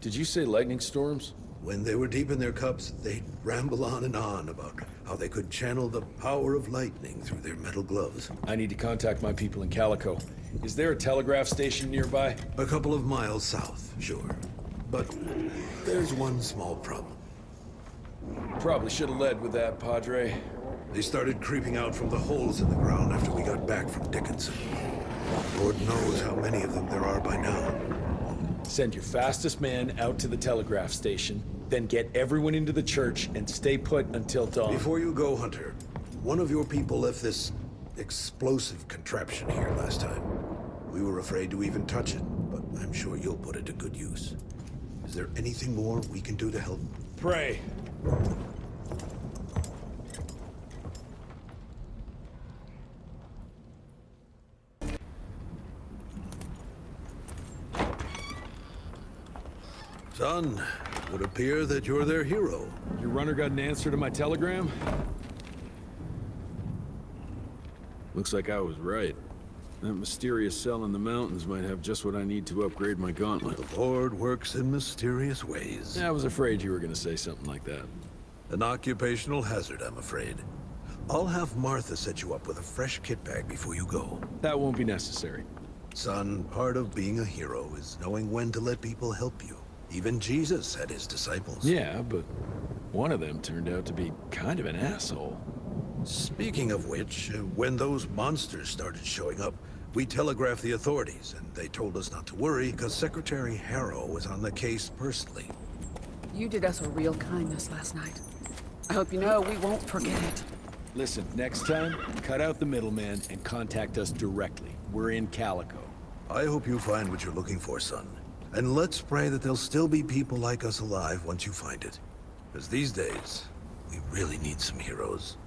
C: Did you say lightning storms?
Q: When they were deep in their cups, they'd ramble on and on about how they could channel the power of lightning through their metal gloves.
C: I need to contact my people in Calico. Is there a telegraph station nearby?
Q: A couple of miles south, sure. But there's one small problem.
C: Probably should have led with that, Padre.
Q: They started creeping out from the holes in the ground after we got back from Dickinson. Lord knows how many of them there are by now.
C: Send your fastest man out to the telegraph station, then get everyone into the church and stay put until dawn.
Q: Before you go, Hunter, one of your people left this explosive contraption here last time. We were afraid to even touch it, but I'm sure you'll put it to good use. Is there anything more we can do to help?
C: Pray.
Q: Son, it would appear that you're their hero.
C: Your runner got an answer to my telegram? Looks like I was right. That mysterious cell in the mountains might have just what I need to upgrade my gauntlet.
Q: The Lord works in mysterious ways.
C: I was afraid you were gonna say something like that.
Q: An occupational hazard, I'm afraid. I'll have Martha set you up with a fresh kit bag before you go.
C: That won't be necessary.
Q: Son, part of being a hero is knowing when to let people help you. Even Jesus had his disciples.
C: Yeah, but one of them turned out to be kind of an asshole.
Q: Speaking of which, when those monsters started showing up, we telegraphed the authorities, and they told us not to worry because Secretary Harrow was on the case personally.
R: You did us a real kindness last night. I hope you know we won't forget it.
C: Listen, next time, cut out the middleman and contact us directly. We're in Calico.
Q: I hope you find what you're looking for, son. And let's pray that there'll still be people like us alive once you find it. Because these days, we really need some heroes.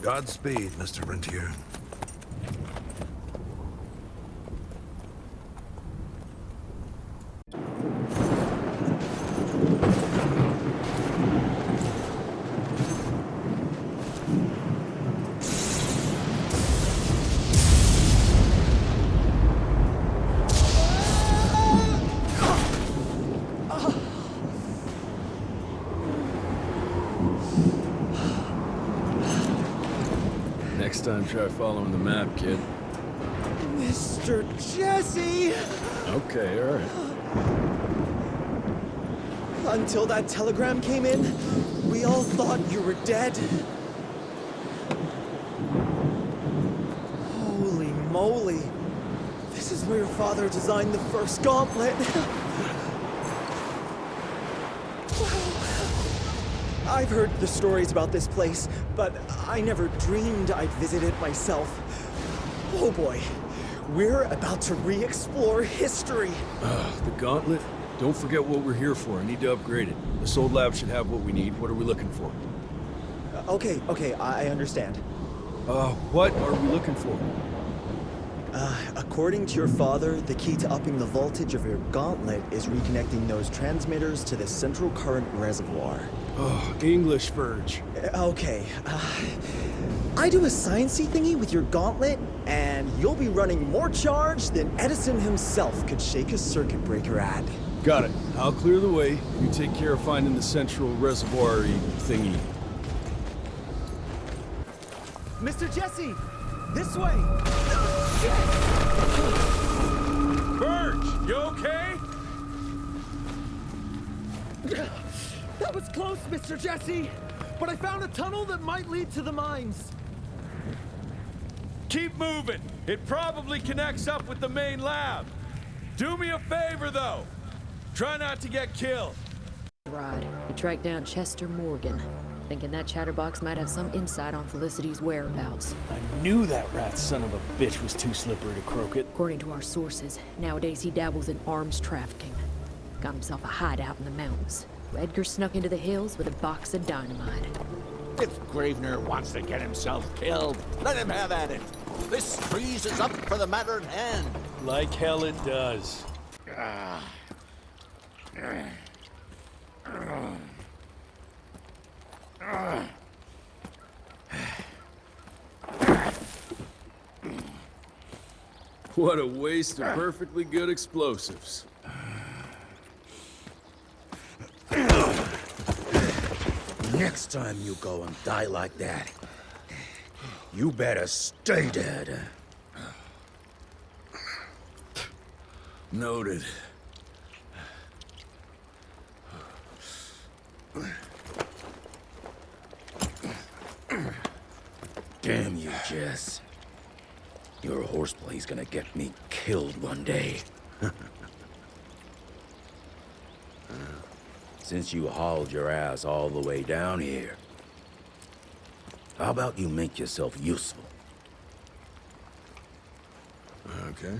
Q: Godspeed, Mr. Rentier.
C: Next time, try following the map, kid.
N: Mr. Jesse!
C: Okay, all right.
N: Until that telegram came in, we all thought you were dead. Holy moly. This is where your father designed the first gauntlet. I've heard the stories about this place, but I never dreamed I'd visit it myself. Oh boy, we're about to re-explore history.
C: The gauntlet? Don't forget what we're here for. I need to upgrade it. This old lab should have what we need. What are we looking for?
N: Okay, I understand.
C: What are we looking for?
N: According to your father, the key to upping the voltage of your gauntlet is reconnecting those transmitters to the central current reservoir.
C: Oh, English Verge.
N: Okay, I do a sciencey thingy with your gauntlet, and you'll be running more charge than Edison himself could shake a circuit breaker at.
C: Got it. I'll clear the way. You take care of finding the central reservoir-y thingy.
N: Mr. Jesse! This way!
C: Verge, you okay?
N: That was close, Mr. Jesse! But I found a tunnel that might lead to the mines.
C: Keep moving. It probably connects up with the main lab. Do me a favor, though. Try not to get killed.
L: Right. We tracked down Chester Morgan, thinking that chatterbox might have some insight on Felicity's whereabouts.
C: I knew that rat son of a bitch was too slippery to croak it.
L: According to our sources, nowadays he dabbles in arms trafficking. Got himself a hideout in the mountains. Edgar snuck into the hills with a box of dynamite.
G: If Gravener wants to get himself killed, let him have at it. This freeze is up for the matter at hand.
C: Like hell it does. What a waste of perfectly good explosives.
B: Next time you go and die like that, you better stay dead.
C: Noted.
B: Damn you, Jess. Your horseplay's gonna get me killed one day. Since you hauled your ass all the way down here, how about you make yourself useful?
C: Okay.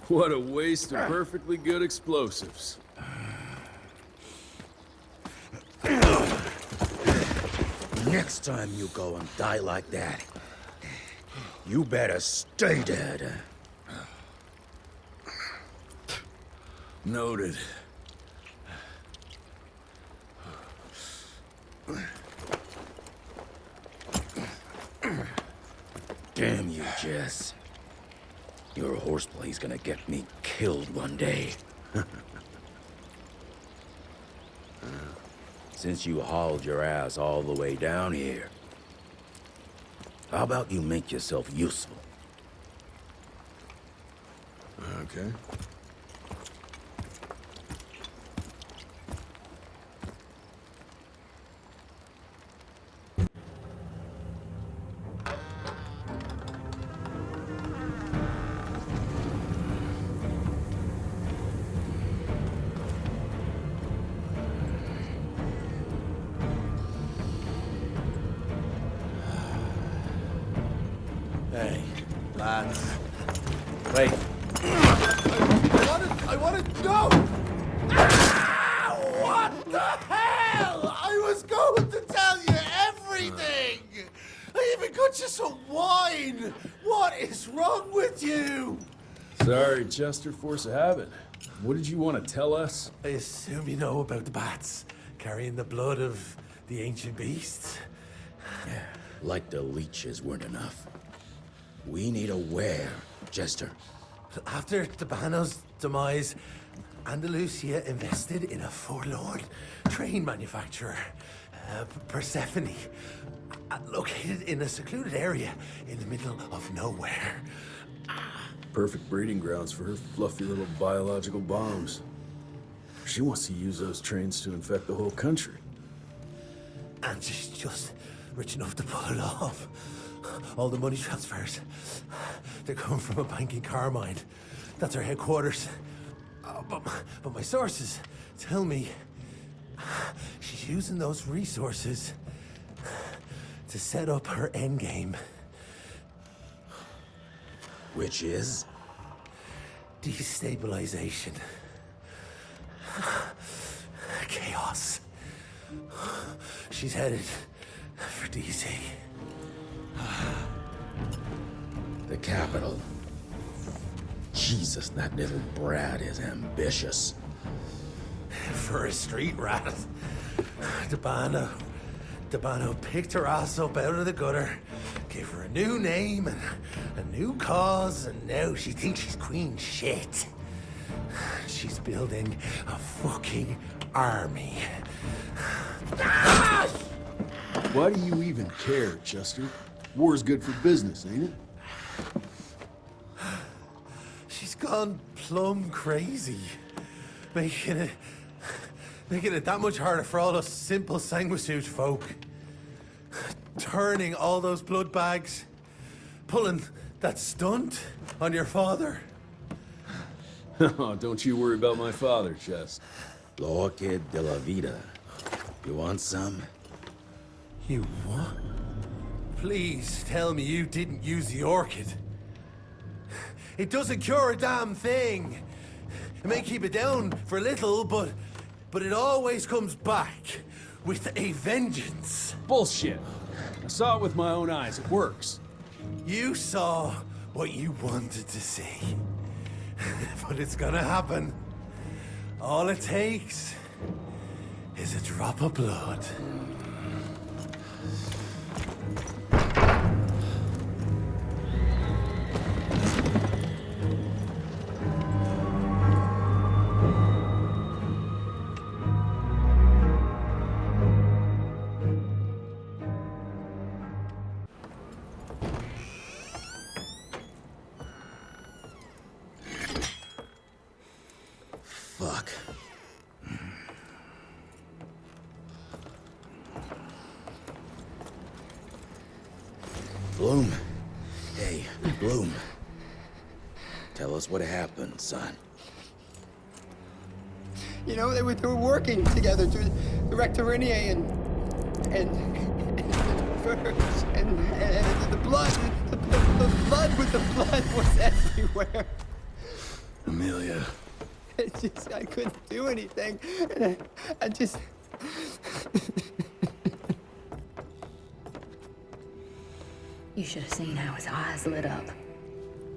C: What a waste of perfectly good explosives.
B: Next time you go and die like that, you better stay dead.
C: Noted.
B: Damn you, Jess. Your horseplay's gonna get me killed one day. Since you hauled your ass all the way down here, how about you make yourself useful?
C: Okay.
D: Hey, lads. Wait. I wanna go! Ah! What the hell? I was going to tell you everything! I even got you some wine! What is wrong with you?
C: Sorry, Chester, force of habit. What did you want to tell us?
D: I assume you know about the bats, carrying the blood of the ancient beasts.
B: Yeah, like the leeches weren't enough. We need a where, Jester.
D: After Tabano's demise, Andalusia invested in a forlorn train manufacturer, Persephone, located in a secluded area in the middle of nowhere.
C: Perfect breeding grounds for her fluffy little biological bombs. She wants to use those trains to infect the whole country.
D: And she's just rich enough to pull it off. All the money transfers, they're coming from a bank in Carmine. That's her headquarters. But my sources tell me she's using those resources to set up her endgame.
B: Which is?
D: Destabilization. Chaos. She's headed for DC.
B: The capital. Jesus, that little brat is ambitious.
D: For a street rat. Tabano picked her ass up out of the gutter, gave her a new name and a new cause, and now she thinks she's queen shit. She's building a fucking army.
C: Why do you even care, Chester? War's good for business, ain't it?
D: She's gone plumb crazy, making it that much harder for all us simple sanguisuge folk. Turning all those blood bags, pulling that stunt on your father.
C: Oh, don't you worry about my father, Chest.
B: L'orchid de la vida. You want some?
D: You what? Please tell me you didn't use the orchid. It doesn't cure a damn thing. It may keep it down for a little, but it always comes back with a vengeance.
C: Bullshit. I saw it with my own eyes. It works.
D: You saw what you wanted to see. But it's gonna happen. All it takes is a drop of blood.
B: Fuck. Bloom. Hey, Bloom. Tell us what happened, son.
N: You know, they were working together to Director Rentier and the blood with the blood was everywhere.
C: Amelia.
N: I couldn't do anything. And I just...
L: You should have seen how his eyes lit up.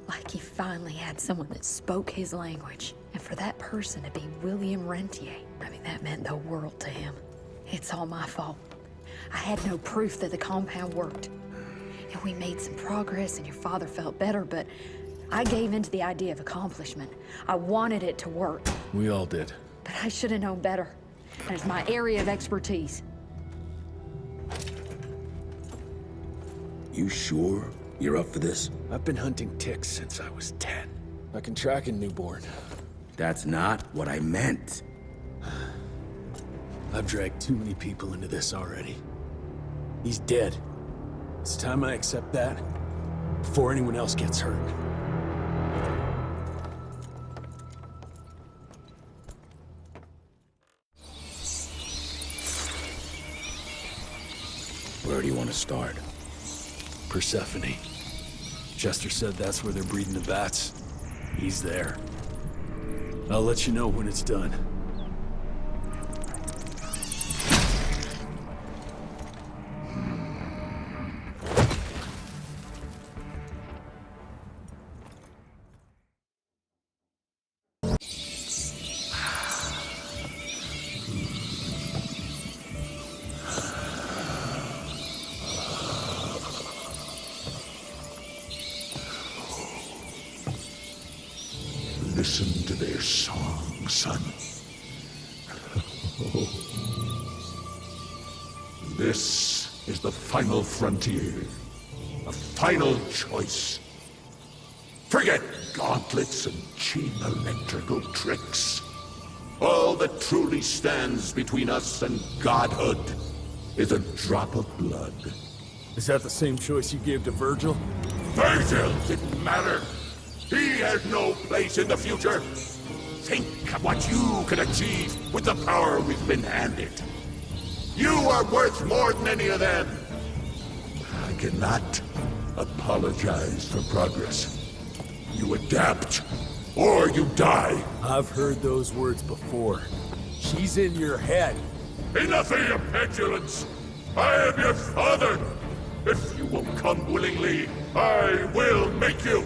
L: Like he finally had someone that spoke his language. And for that person to be William Rentier, I mean, that meant the world to him. It's all my fault. I had no proof that the compound worked. And we made some progress and your father felt better, but I gave in to the idea of accomplishment. I wanted it to work.
C: We all did.
L: But I should have known better. And it's my area of expertise.
B: You sure you're up for this?
C: I've been hunting ticks since I was 10. I can track a newborn.
B: That's not what I meant.
C: I've dragged too many people into this already. He's dead. It's time I accept that before anyone else gets hurt.
B: Where do you want to start?
C: Persephone. Chester said that's where they're breeding the bats. He's there. I'll let you know when it's done.
P: Listen to their song, son. This is the final frontier. A final choice. Forget gauntlets and cheap electrical tricks. All that truly stands between us and godhood is a drop of blood.
C: Is that the same choice you gave to Virgil?
P: Virgil didn't matter. He had no place in the future. Think of what you can achieve with the power we've been handed. You are worth more than any of them. I cannot apologize for progress. You adapt, or you die.
C: I've heard those words before. She's in your head.
P: Enough of your petulance. I am your father. If you won't come willingly, I will make you.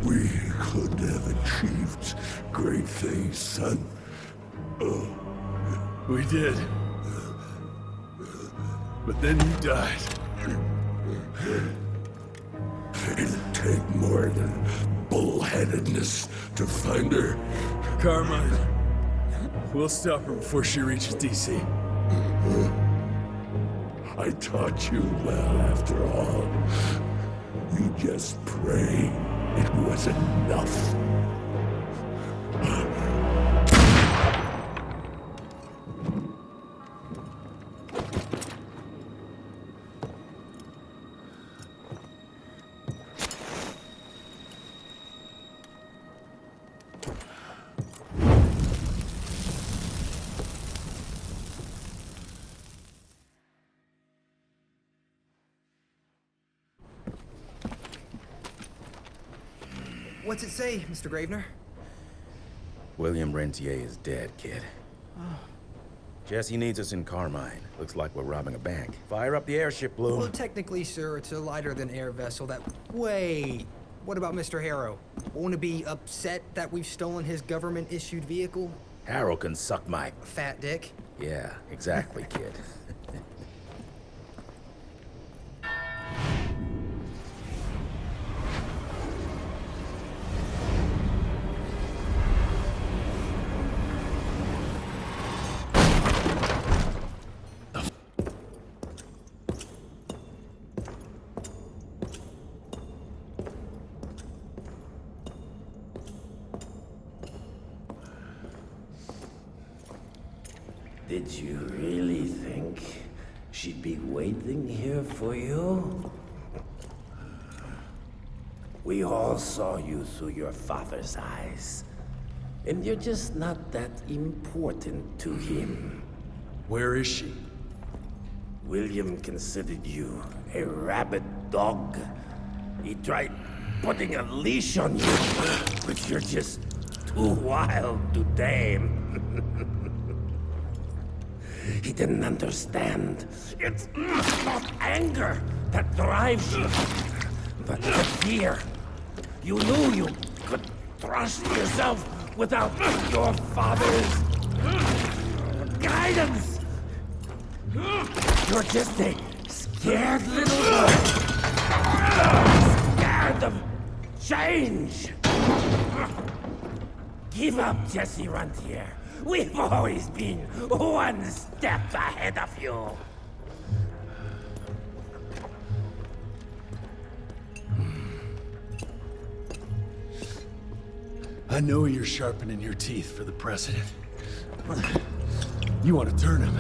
P: We could have achieved great things, son.
C: We did. But then you died.
P: It'd take more than bullheadedness to find her.
C: Carmine, we'll stop her before she reaches DC.
P: I taught you well after all. You just pray it was enough.
N: What's it say, Mr. Gravener?
B: William Rentier is dead, kid.
N: Oh.
B: Jesse needs us in Carmine. Looks like we're robbing a bank. Fire up the airship, Bloom.
N: Well, technically, sir, it's a lighter-than-air vessel that... Wait! What about Mr. Harrow? Won't he be upset that we've stolen his government-issued vehicle?
B: Harrow can suck my...
N: Fat dick?
B: Yeah, exactly, kid.
S: Did you really think she'd be waiting here for you? We all saw you through your father's eyes. And you're just not that important to him.
C: Where is she?
S: William considered you a rabid dog. He tried putting a leash on you, but you're just too wild to tame. He didn't understand. It's not anger that drives you, but the fear. You knew you could trust yourself without your father's guidance. You're just a scared little boy. Scared of change. Give up, Jesse Rentier. We've always been one step ahead of you.
C: I know you're sharpening your teeth for the president. You want to turn him.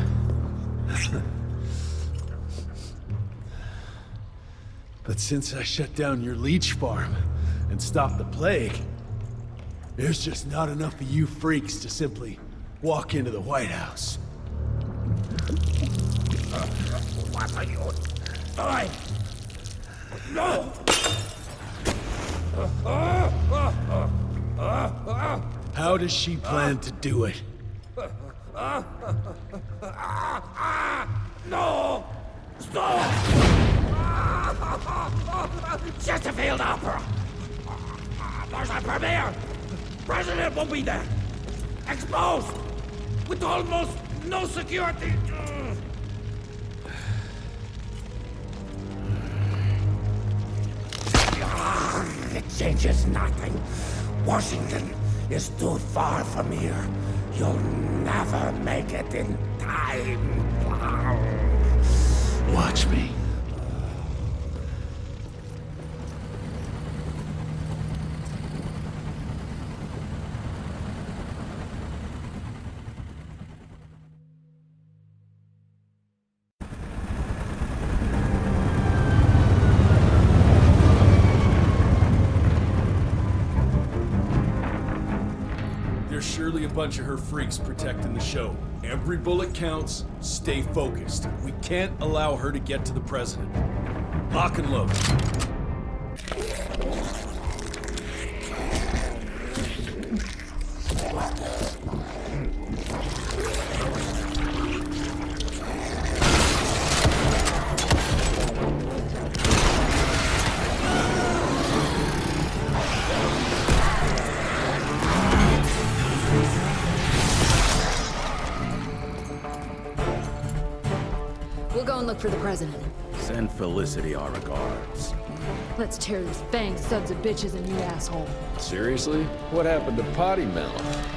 C: But since I shut down your leech farm and stopped the plague, there's just not enough of you freaks to simply walk into the White House.
S: What are you doing? No!
C: How does she plan to do it?
S: No! Stop! Just a failed opera! There's a premiere! President won't be there! Exposed! With almost no security! changes nothing. Washington is too far from here. You'll never make it in time.
A: Watch me.
C: There's surely a bunch of her freaks protecting the show. Every bullet counts. Stay focused. We can't allow her to get to the president. Lock and load.
L: We'll go and look for the president.
B: Send Felicity our regards.
L: Let's tear these fang sons of bitches a new asshole.
A: Seriously? What happened to Potty Mouth?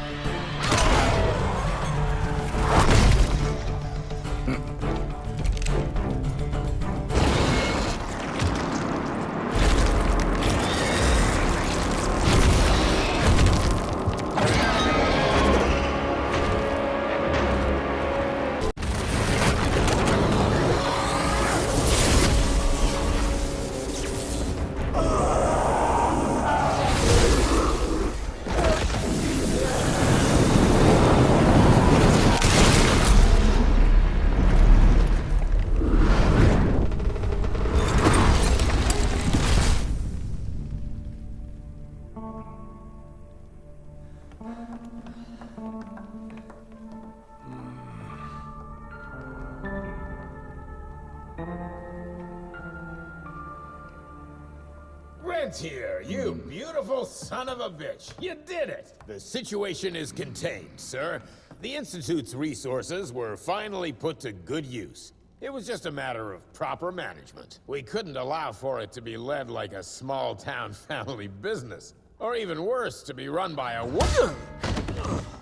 H: Rentier, you beautiful son of a bitch. You did it. The situation is contained, sir. The Institute's resources were finally put to good use. It was just a matter of proper management. We couldn't allow for it to be led like a small-town family business. Or even worse, to be run by a woman.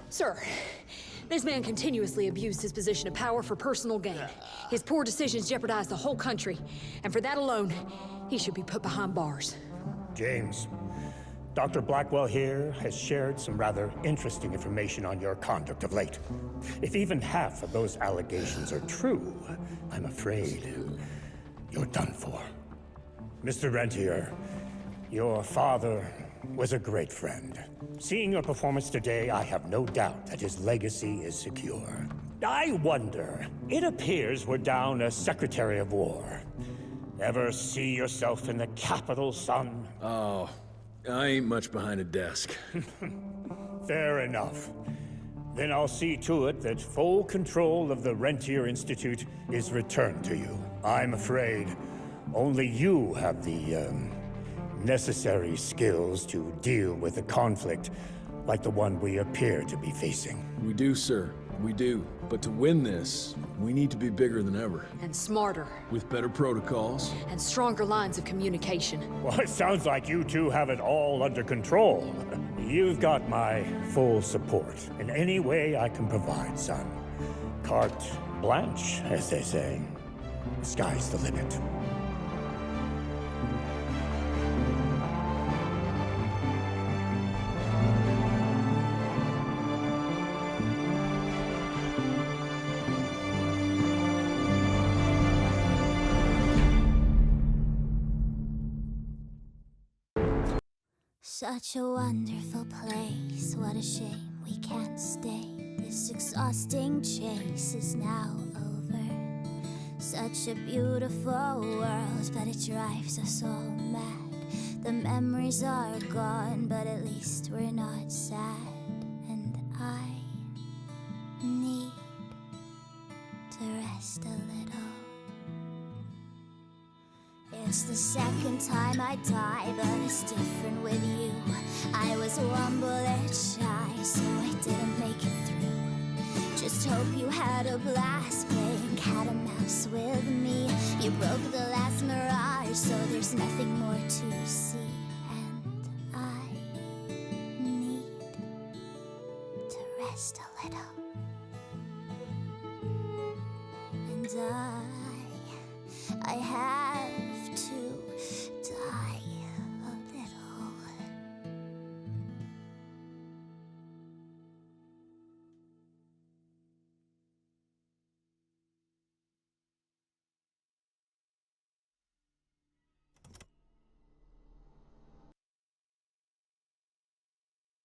L: Sir, this man continuously abused his position of power for personal gain. His poor decisions jeopardized the whole country. And for that alone, he should be put behind bars.
O: James, Dr. Blackwell here has shared some rather interesting information on your conduct of late. If even half of those allegations are true, I'm afraid you're done for. Mr. Rentier, your father was a great friend. Seeing your performance today, I have no doubt that his legacy is secure. I wonder, it appears we're down a Secretary of War. Ever see yourself in the Capitol, son?
C: Oh, I ain't much behind a desk.
O: Fair enough. Then I'll see to it that full control of the Rentier Institute is returned to you. I'm afraid only you have the, necessary skills to deal with a conflict like the one we appear to be facing.
C: We do, sir. We do. But to win this, we need to be bigger than ever.
L: And smarter.
C: With better protocols.
L: And stronger lines of communication.
O: Well, it sounds like you two have it all under control. You've got my full support in any way I can provide, son. Carte blanche, as they say. The sky's the limit.
K: Such a wonderful place, what a shame we can't stay. This exhausting chase is now over. Such a beautiful world, but it drives us all mad. The memories are gone, but at least we're not sad. And I need to rest a little. It's the second time I die, but it's different with you. I was one bullet shy, so I didn't make it through. Just hope you had a blast playing cat and mouse with me. You broke the last mirage, so there's nothing more to see. And Just a little.